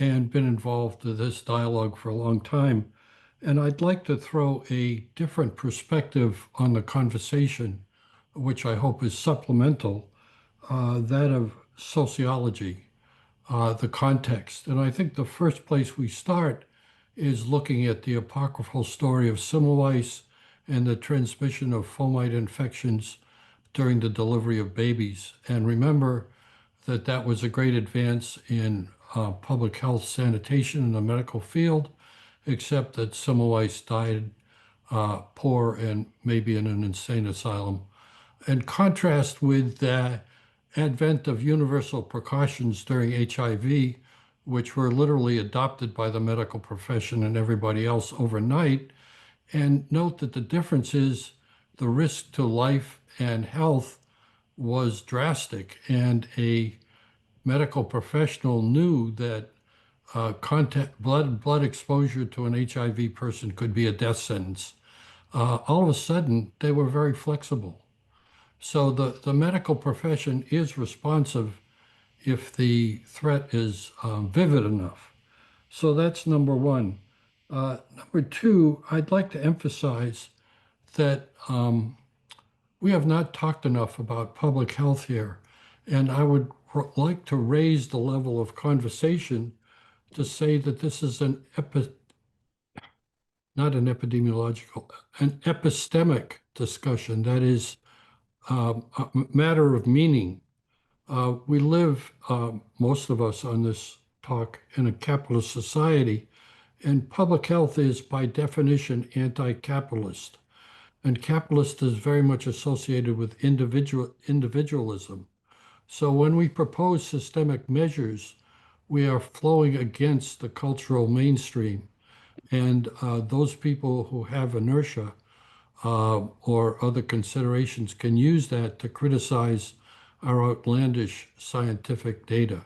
and been involved in this dialogue for a long time. And I'd like to throw a different perspective on the conversation, which I hope is supplemental. that of sociology, the context. And I think the first place we start is looking at the apocryphal story of Semmelweis and the transmission of fomite infections during the delivery of babies. And remember that that was a great advance in public health sanitation in the medical field, except that Semmelweis died poor and maybe in an insane asylum. In contrast with the advent of universal precautions during HIV, which were literally adopted by the medical profession and everybody else overnight. And note that the difference is the risk to life and health was drastic, and a medical professional knew that blood exposure to an HIV person could be a death sentence. All of a sudden, they were very flexible. So the medical profession is responsive if the threat is vivid enough. So that's number one. Number two, I'd like to emphasize that we have not talked enough about public health here. And I would like to raise the level of conversation to say that this is not an epidemiological, an epistemic discussion. That is a matter of meaning. We live, most of us on this talk, in a capitalist society, and public health is by definition anti-capitalist. And capitalist is very much associated with individualism. So when we propose systemic measures, we are flowing against the cultural mainstream. And those people who have inertia or other considerations can use that to criticize our outlandish scientific data.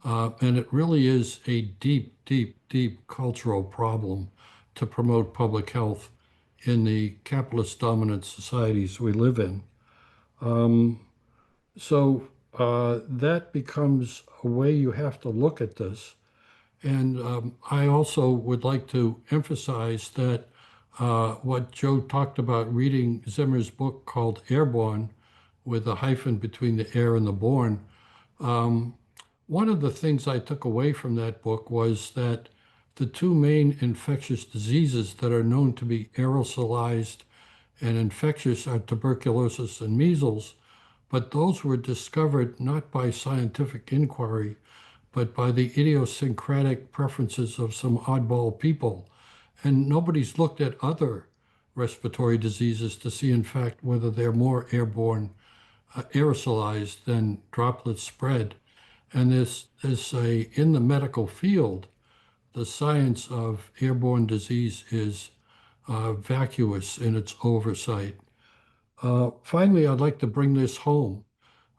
And it really is a deep, deep, deep cultural problem to promote public health in the capitalist dominant societies we live in. So that becomes a way you have to look at this. And I also would like to emphasize that what Joe talked about reading Zimmer's book called Airborne, with a hyphen between the air and the born. One of the things I took away from that book was that the two main infectious diseases that are known to be aerosolized and infectious are tuberculosis and measles, but those were discovered not by scientific inquiry, but by the idiosyncratic preferences of some oddball people. And nobody's looked at other respiratory diseases to see, in fact, whether they're more airborne, aerosolized than droplet spread. And in the medical field, the science of airborne disease is vacuous in its oversight. Finally, I'd like to bring this home.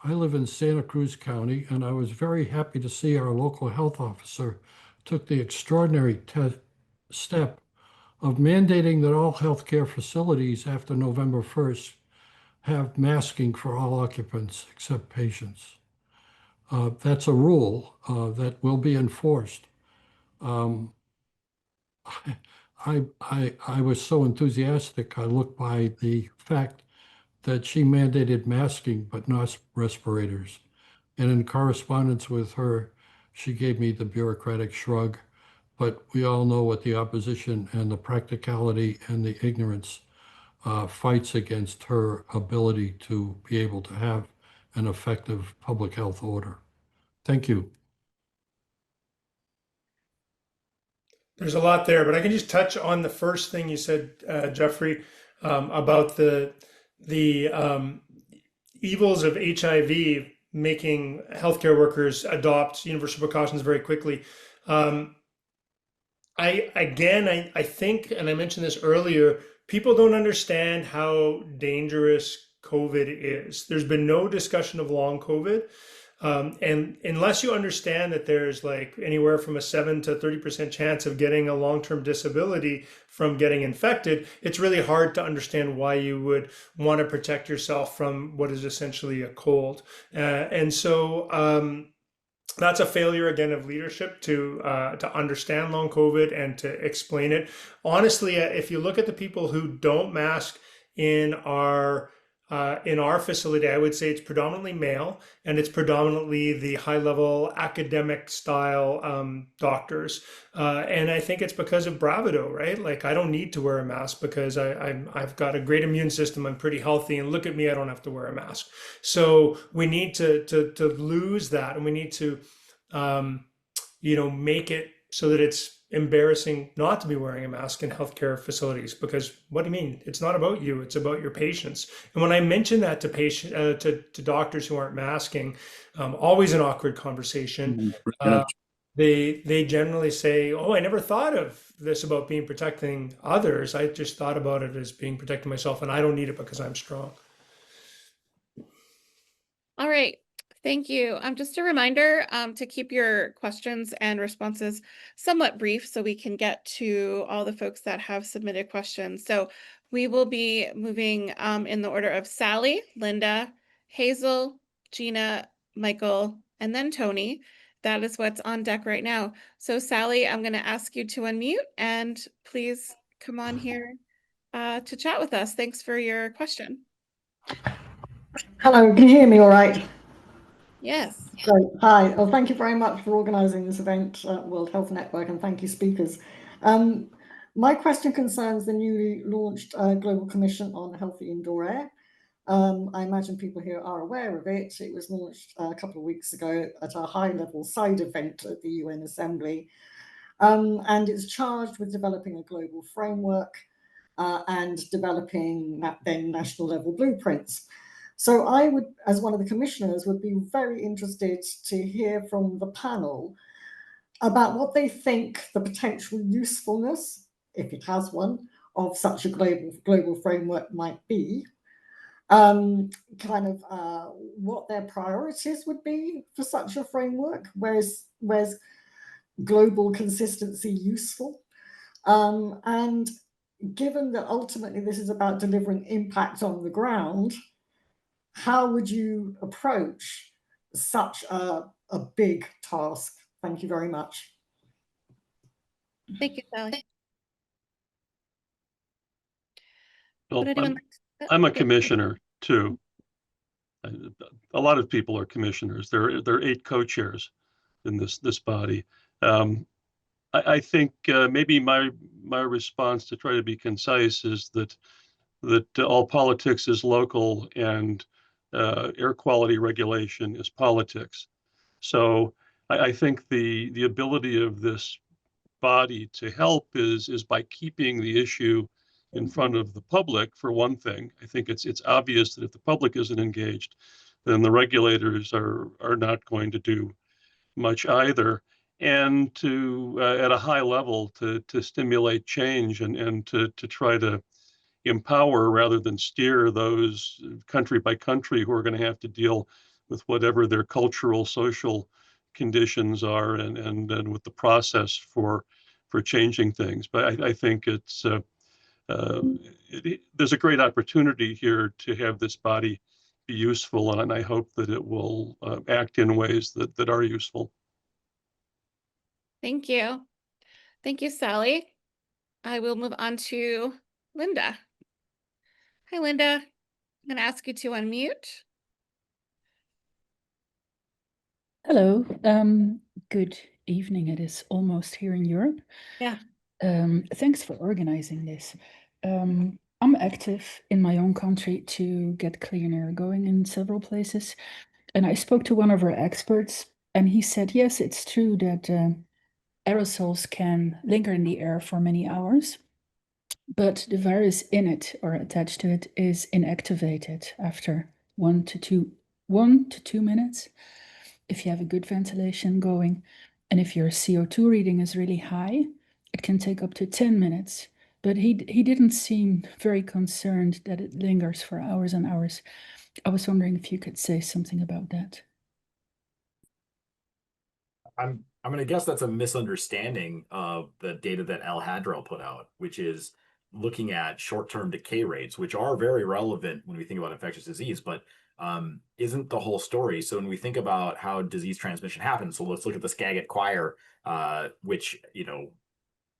I live in Santa Cruz County, and I was very happy to see our local health officer took the extraordinary step of mandating that all healthcare facilities after November 1st have masking for all occupants except patients. That's a rule that will be enforced. I was so enthusiastic, I looked by the fact that she mandated masking but not respirators. And in correspondence with her, she gave me the bureaucratic shrug. But we all know what the opposition and the practicality and the ignorance fights against her ability to be able to have an effective public health order. Thank you. There's a lot there, but I can just touch on the first thing you said, Jeffrey, about the evils of HIV making healthcare workers adopt universal precautions very quickly. I think, and I mentioned this earlier, people don't understand how dangerous COVID is. There's been no discussion of long COVID. And unless you understand that there's like anywhere from a 7 to 30% chance of getting a long-term disability from getting infected, it's really hard to understand why you would want to protect yourself from what is essentially a cold. And so that's a failure again of leadership to understand long COVID and to explain it. Honestly, if you look at the people who don't mask in our In our facility, I would say it's predominantly male, and it's predominantly the high-level academic style doctors. And I think it's because of bravado, right? Like I don't need to wear a mask because I've got a great immune system. I'm pretty healthy, and look at me, I don't have to wear a mask. So we need to lose that, and we need to make it so that it's embarrassing not to be wearing a mask in healthcare facilities. Because what do you mean? It's not about you; it's about your patients. And when I mention that to to doctors who aren't masking, always an awkward conversation. Yeah. They generally say, "Oh, I never thought of this about being protecting others. I just thought about it as being protecting myself, and I don't need it because I'm strong." All right. Thank you. Just a reminder to keep your questions and responses somewhat brief so we can get to all the folks that have submitted questions. So we will be moving in the order of Sally, Linda, Hazel, Gina, Michael, and then Tony. That is what's on deck right now. So Sally, I'm going to ask you to unmute and please come on here to chat with us. Thanks for your question. Hello, can you hear me all right? Yes. Great. Hi. Well, thank you very much for organising this event, World Health Network, and thank you, speakers. My question concerns the newly launched Global Commission on Healthy Indoor Air. I imagine people here are aware of it. It was launched a couple of weeks ago at a high-level side event at the UN Assembly, and it's charged with developing a global framework and developing then national level blueprints. So I would, as one of the commissioners, would be very interested to hear from the panel about what they think the potential usefulness, if it has one, of such a global framework might be, what their priorities would be for such a framework, where's global consistency useful, and given that ultimately this is about delivering impact on the ground, how would you approach such a big task? Thank you very much. Thank you, Sally. Well, Would anyone I'm a yeah. commissioner too. A lot of people are commissioners. There are 8 co-chairs in this body. I think maybe my response, to try to be concise, is that all politics is local and air quality regulation is politics. So I think the ability of this body to help is by keeping the issue in front of the public, for one thing. I think it's obvious that if the public isn't engaged, then the regulators are not going to do much either. And to at a high level to stimulate change and to try to empower rather than steer those country by country who are going to have to deal with whatever their cultural, social conditions are, and with the process for changing things. But I think there's a great opportunity here to have this body be useful, and I hope that it will act in ways that are useful. Thank you. Thank you, Sally. I will move on to Linda. Hi, Linda. I'm going to ask you to unmute. Hello. Good evening. It is almost here in Europe. Yeah. Thanks for organizing this. I'm active in my own country to get clean air going in several places. And I spoke to one of our experts, and he said, yes, it's true that aerosols can linger in the air for many hours, but the virus in it or attached to it is inactivated after 1 to 2 minutes if you have a good ventilation going. And if your CO2 reading is really high, it can take up to 10 minutes. But he didn't seem very concerned that it lingers for hours and hours. I was wondering if you could say something about that. I'm going to guess that's a misunderstanding of the data that Al Hadrell put out, which is looking at short-term decay rates, which are very relevant when we think about infectious disease, but isn't the whole story. So when we think about how disease transmission happens, so let's look at the Skagit Choir, which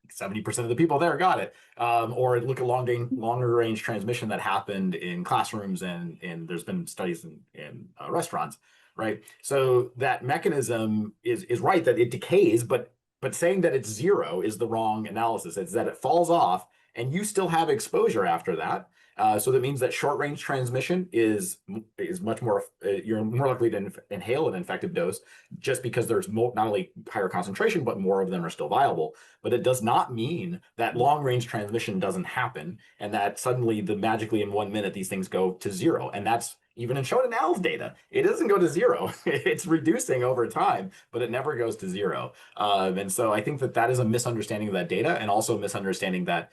70% of the people there got it. Or look at longer range transmission that happened in classrooms, and there's been studies in restaurants, right? So that mechanism is right, that it decays, but saying that it's zero is the wrong analysis. It's that it falls off and you still have exposure after that. So that means that short range transmission is much more, you're more likely to inhale an infective dose, just because there's not only higher concentration, but more of them are still viable. But it does not mean that long range transmission doesn't happen, and that suddenly magically in 1 minute these things go to zero. And that's even shown in Al's data. It doesn't go to zero. It's reducing over time, but it never goes to zero. And so I think that is a misunderstanding of that data, and also a misunderstanding that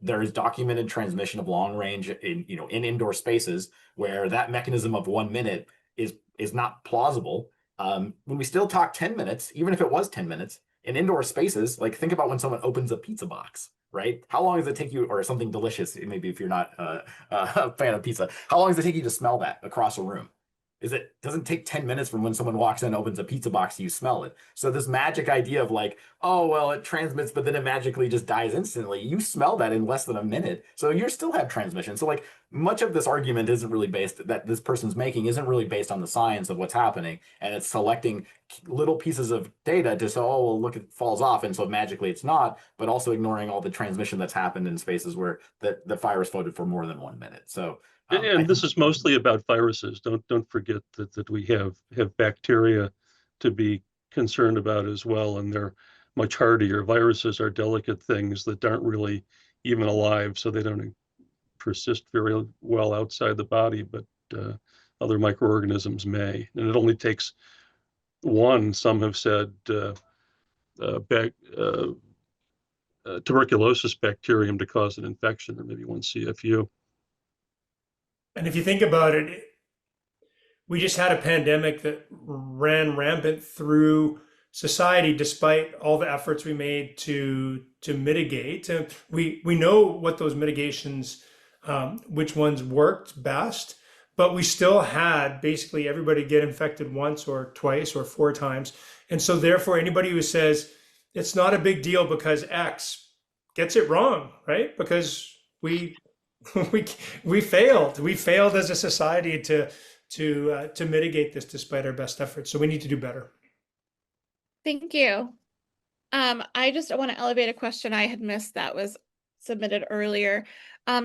there is documented transmission of long range in indoor spaces where that mechanism of 1 minute is not plausible. When we still talk 10 minutes, even if it was 10 minutes in indoor spaces, like think about when someone opens a pizza box, right? How long does it take you, or something delicious, maybe if you're not a fan of pizza, how long does it take you to smell that across a room? Doesn't take 10 minutes from when someone walks in, opens a pizza box, you smell it. So this magic idea of like, oh, well, it transmits, but then it magically just dies instantly. You smell that in less than a minute. So you still have transmission. So like much of this argument that this person's making isn't really based on the science of what's happening. And it's selecting little pieces of data to say, oh, well, look, it falls off. And so magically it's not, but also ignoring all the transmission that's happened in spaces where the virus floated for more than 1 minute. So and this is mostly about viruses. Don't forget that we have bacteria to be concerned about as well, and they're much hardier. Viruses are delicate things that aren't really even alive, so they don't persist very well outside the body, but other microorganisms may. And it only takes one, some have said, tuberculosis bacterium to cause an infection, or maybe one CFU. And if you think about it, we just had a pandemic that ran rampant through society, despite all the efforts we made to mitigate. We know what those mitigations, which ones worked best, but we still had basically everybody get infected once or twice or 4 times. And so therefore, anybody who says it's not a big deal because X gets it wrong, right? Because we failed. We failed as a society to mitigate this despite our best efforts. So we need to do better. Thank you. I just want to elevate a question I had missed that was submitted earlier.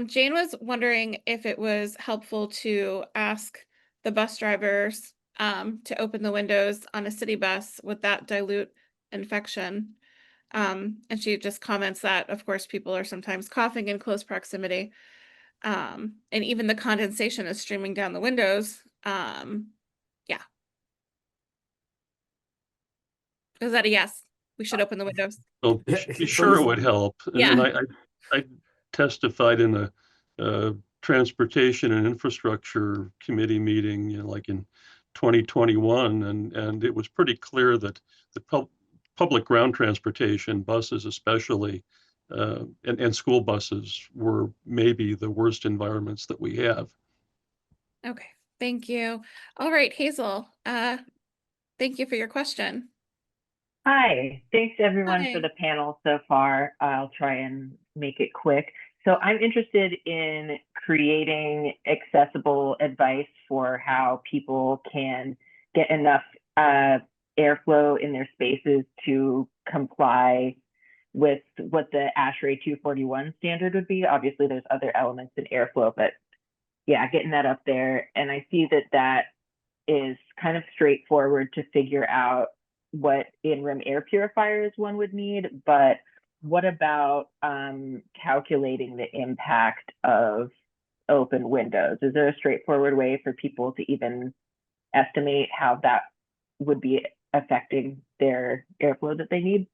Jane was wondering if it was helpful to ask the bus drivers to open the windows on a city bus. Would that dilute infection? And she just comments that, of course, people are sometimes coughing in close proximity. And even the condensation is streaming down the windows. Yeah. Is that a yes? We should open the windows. Well, sure, it would help. Yeah. And I testified in a transportation and infrastructure committee meeting, like in 2021, and it was pretty clear that the public ground transportation, buses especially, and school buses were maybe the worst environments that we have. Okay, thank you. All right, Hazel, thank you for your question. Hi, thanks everyone Hi. for the panel so far. I'll try and make it quick. So I'm interested in creating accessible advice for how people can get enough airflow in their spaces to comply with what the ASHRAE 241 standard would be. Obviously, there's other elements in airflow, but yeah, getting that up there. And I see that is kind of straightforward to figure out what in-room air purifiers one would need, but what about calculating the impact of open windows? Is there a straightforward way for people to even estimate how that would be affecting their airflow that they need?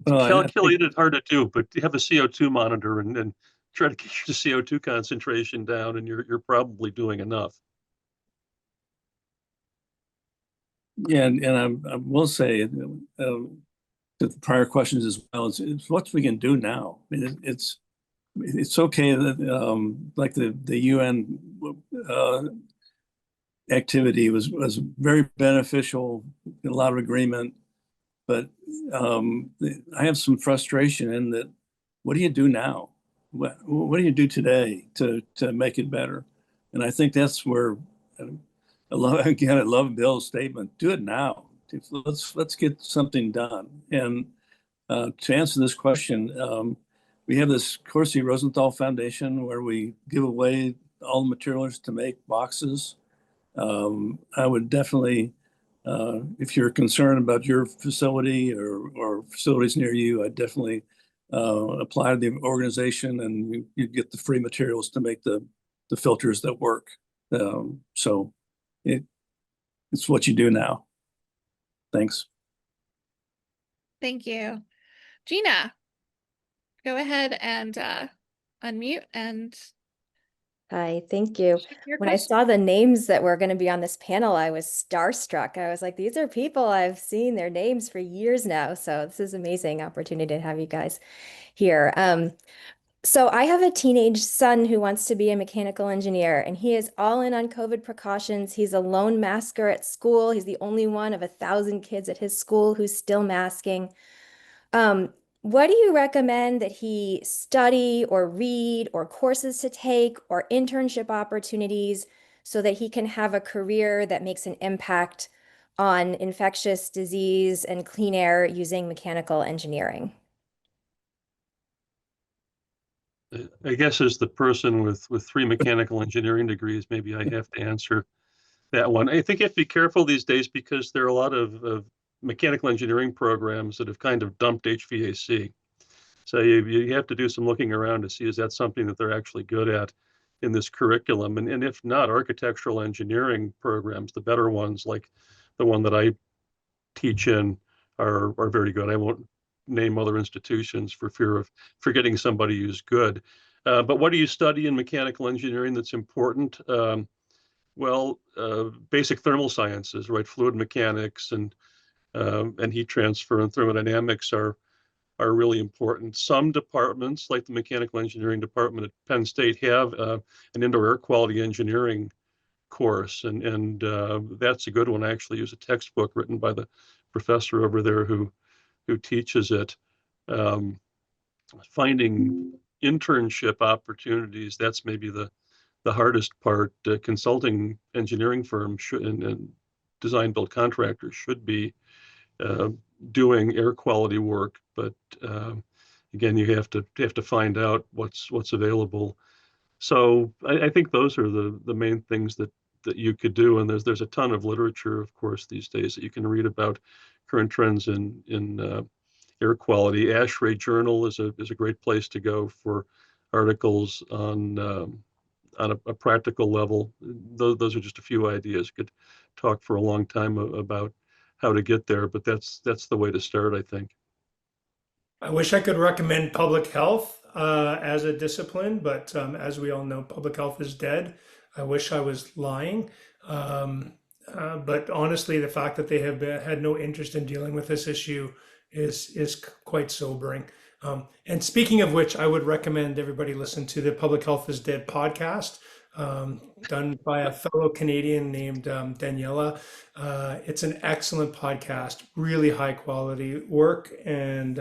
Calculated, hard to do, but you have a CO2 monitor and try to get your CO2 concentration down, and you're probably doing enough. Yeah, and I will say to the prior questions as well, it's what we can do now. I mean, it's okay that like the UN activity was very beneficial, a lot of agreement. but I have some frustration in that. What do you do now? What do you do today to make it better? And I think that's where I love Bill's statement. Do it now. Let's get something done. And to answer this question, we have this Corsi Rosenthal Foundation where we give away all the materials to make boxes. I would definitely, if you're concerned about your facility or facilities near you, I'd definitely apply to the organization, and you get the free materials to make the filters that work. So it's what you do now. Thanks. Thank you. Gina, go ahead and unmute and Hi, thank you. check your When I question. saw the names that were going to be on this panel, I was starstruck. I was like, these are people I've seen their names for years now. So this is an amazing opportunity to have you guys here. So I have a teenage son who wants to be a mechanical engineer, and he is all in on COVID precautions. He's a lone masker at school. He's the only one of 1,000 kids at his school who's still masking. What do you recommend that he study or read or courses to take or internship opportunities so that he can have a career that makes an impact on infectious disease and clean air using mechanical engineering? I guess as the person with 3 mechanical engineering degrees, maybe I have to answer that one. I think you have to be careful these days because there are a lot of mechanical engineering programs that have kind of dumped HVAC. So you have to do some looking around to see, is that something that they're actually good at in this curriculum? And if not, architectural engineering programs, the better ones like the one that I teach in are very good. I won't name other institutions for fear of forgetting somebody who's good. But what do you study in mechanical engineering that's important? Well, basic thermal sciences, right? Fluid mechanics and heat transfer and thermodynamics are really important. Some departments, like the mechanical engineering department at Penn State, have an indoor air quality engineering course, and that's a good one. I actually use a textbook written by the professor over there who teaches it. Finding internship opportunities, that's maybe the hardest part. Consulting engineering firms should and design build contractors should be doing air quality work, but again, you have to find out what's available. So I think those are the main things that you could do. And there's a ton of literature, of course, these days that you can read about current trends in air quality. ASHRAE Journal is a great place to go for articles on a practical level. Those are just a few ideas. Could talk for a long time about how to get there, but that's the way to start, I think. I wish I could recommend public health as a discipline, but as we all know, public health is dead. I wish I was lying. But honestly, the fact that they have had no interest in dealing with this issue is quite sobering. And speaking of which, I would recommend everybody listen to the Public Health is Dead podcast, done by a fellow Canadian named Daniela. It's an excellent podcast, really high quality work. And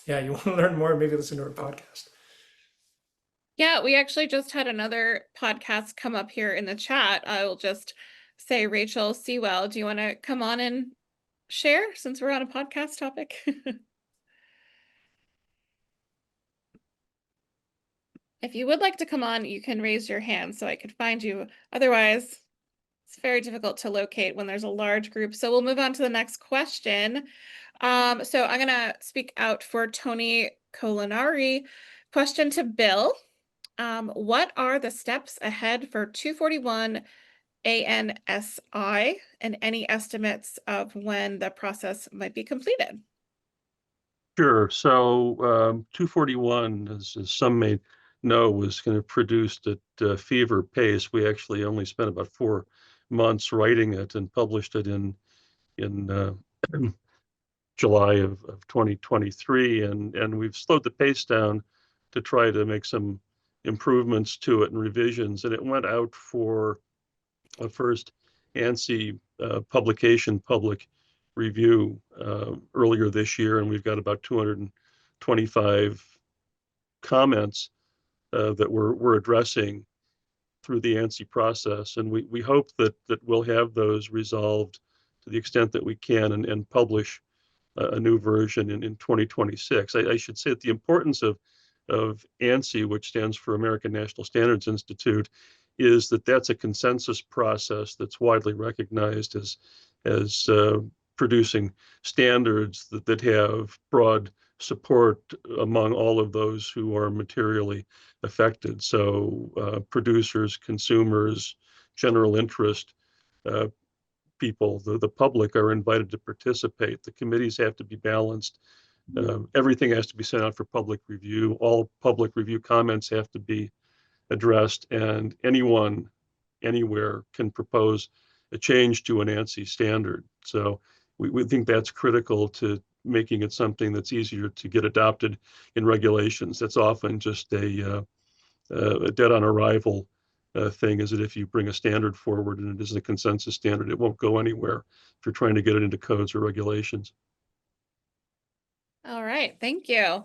yeah, you want to learn more, maybe listen to our podcast. Yeah, we actually just had another podcast come up here in the chat. I will just say, Rachel Sewell, do you want to come on and share since we're on a podcast topic? If you would like to come on, you can raise your hand so I could find you. Otherwise, it's very difficult to locate when there's a large group. So we'll move on to the next question. So I'm going to speak out for Tony Colinari. Question to Bill. What are the steps ahead for 241 ANSI and any estimates of when the process might be completed? Sure. So 241, as some may know, was kind of produced at fever pace. We actually only spent about 4 months writing it and published it in July of 2023, and we've slowed the pace down to try to make some improvements to it and revisions. And it went out for a first ANSI publication, public review earlier this year, and we've got about 225 comments that we're addressing through the ANSI process. And we hope that we'll have those resolved to the extent that we can and publish a new version in 2026. I should say that the importance of ANSI, which stands for American National Standards Institute, is that that's a consensus process that's widely recognized as producing standards that have broad support among all of those who are materially affected. So producers, consumers, general interest people, the public are invited to participate. The committees have to be balanced. Everything has to be sent out for public review. All public review comments have to be addressed, and anyone, anywhere can propose a change to an ANSI standard. So we think that's critical to making it something that's easier to get adopted in regulations. That's often just a dead on arrival thing, is that if you bring a standard forward and it isn't a consensus standard, it won't go anywhere if you're trying to get it into codes or regulations. All right, thank you.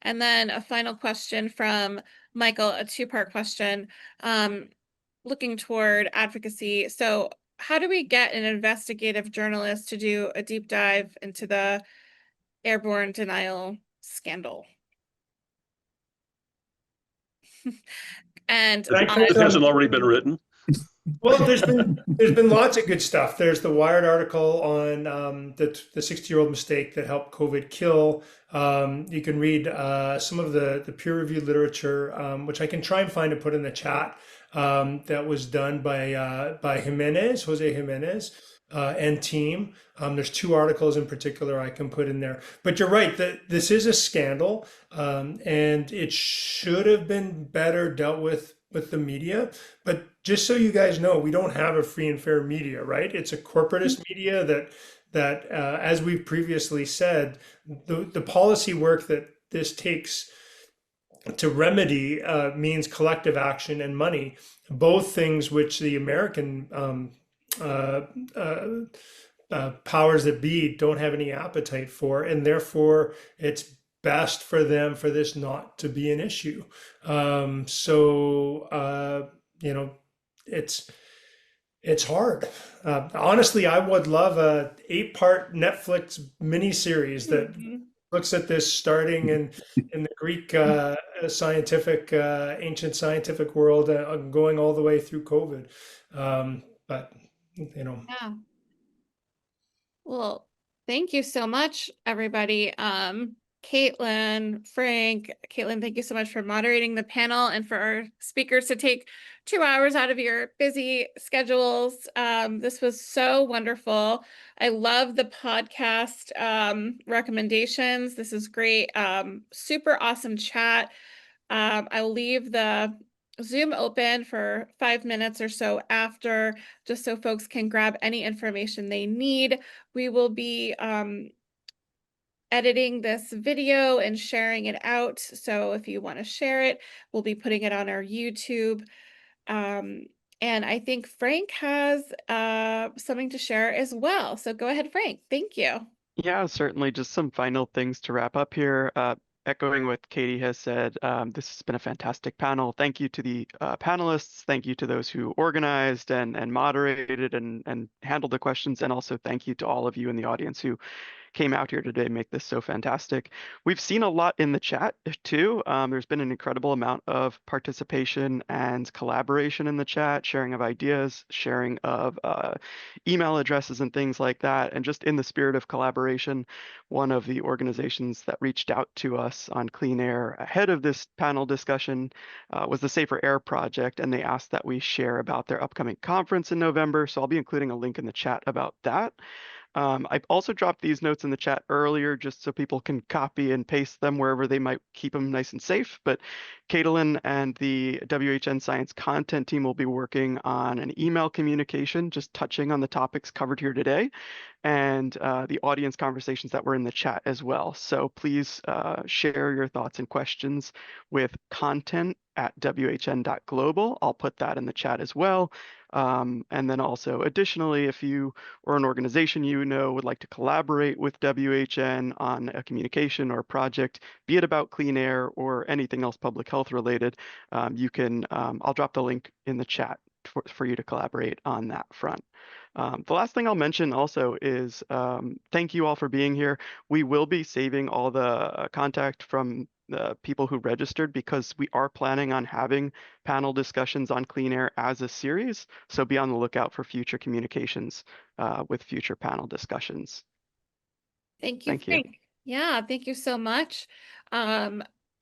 And then a final question from Michael, a two-part question, looking toward advocacy. So how do we get an investigative journalist to do a deep dive into the airborne denial scandal? And It hasn't already been written. Well, there's been lots of good stuff. There's the Wired article on the 60-year-old mistake that helped COVID kill. You can read some of the peer-reviewed literature, which I can try and find and put in the chat. That was done by Jose Jimenez, and team. There's two articles in particular I can put in there. But you're right, that this is a scandal, and it should have been better dealt with the media. But just so you guys know, we don't have a free and fair media, right? It's a corporatist media that as we've previously said, the policy work that this takes to remedy means collective action and money, both things which the American powers that be don't have any appetite for, and therefore it's best for them for this not to be an issue. It's hard. Honestly, I would love a 8-part Netflix miniseries that looks at this starting in the Greek scientific, ancient scientific world, going all the way through COVID. But yeah. Well, thank you so much, everybody. Caitlin, Frank, Caitlin, thank you so much for moderating the panel and for our speakers to take 2 hours out of your busy schedules. This was so wonderful. I love the podcast recommendations. This is great. Super awesome chat. I'll leave the Zoom open for 5 minutes or so after, just so folks can grab any information they need. We will be editing this video and sharing it out. So if you want to share it, we'll be putting it on our YouTube. And I think Frank has something to share as well. So go ahead, Frank. Thank you. Yeah, certainly. Just some final things to wrap up here. Echoing what Katie has said, this has been a fantastic panel. Thank you to the panelists. Thank you to those who organized and moderated and handled the questions. And also thank you to all of you in the audience who came out here today, make this so fantastic. We've seen a lot in the chat too. There's been an incredible amount of participation and collaboration in the chat, sharing of ideas, sharing of email addresses and things like that. And just in the spirit of collaboration, one of the organizations that reached out to us on clean air ahead of this panel discussion was the Safer Air Project, and they asked that we share about their upcoming conference in November. So I'll be including a link in the chat about that. I also dropped these notes in the chat earlier just so people can copy and paste them wherever they might keep them nice and safe. But Caitlin and the WHN Science content team will be working on an email communication, just touching on the topics covered here today, and the audience conversations that were in the chat as well. So please share your thoughts and questions with content@whn.global. I'll put that in the chat as well. And then also additionally, if you or an organization you know would like to collaborate with WHN on a communication or project, be it about clean air or anything else public health related, you can, I'll drop the link in the chat for you to collaborate on that front. The last thing I'll mention also is thank you all for being here. We will be saving all the contact from the people who registered because we are planning on having panel discussions on clean air as a series. So be on the lookout for future communications with future panel discussions. Thank you, Thank you. Frank. Yeah, thank you so much.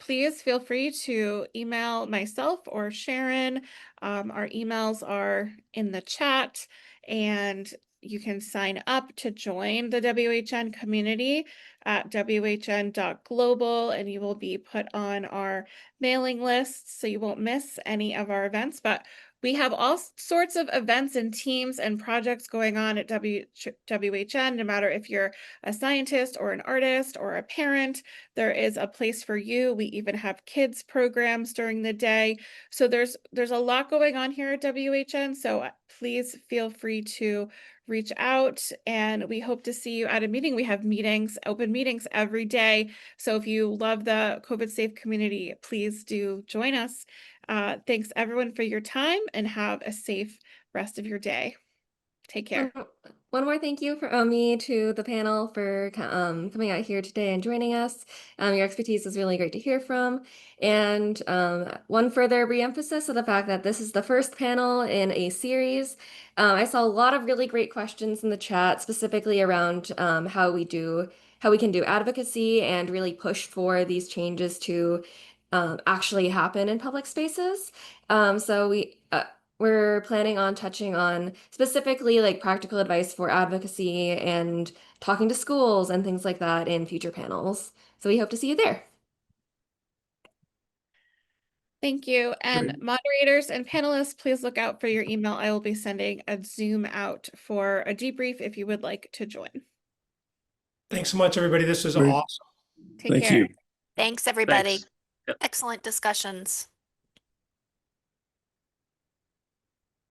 Please feel free to email myself or Sharon. Our emails are in the chat, and you can sign up to join the WHN community at whn.global, and you will be put on our mailing list so you won't miss any of our events. But we have all sorts of events and teams and projects going on at WHN, no matter if you're a scientist or an artist or a parent, there is a place for you. We even have kids programs during the day. So there's a lot going on here at WHN. So please feel free to reach out, and we hope to see you at a meeting. We have meetings, open meetings every day. So if you love the COVID safe community, please do join us. Thanks everyone for your time, and have a safe rest of your day. Take care. One more thank you from me to the panel for coming out here today and joining us. Your expertise is really great to hear from. And one further reemphasis of the fact that this is the first panel in a series. I saw a lot of really great questions in the chat, specifically around how we can do advocacy and really push for these changes to actually happen in public spaces. So we're planning on touching on specifically like practical advice for advocacy and talking to schools and things like that in future panels. So we hope to see you there. Thank you. And moderators and panelists, please look out for your email. I will be sending a Zoom out for a debrief if you would like to join. Thanks so much, everybody. This was Great. awesome. Take Thank care. you. Thanks, everybody. Thanks. Yep. Excellent discussions.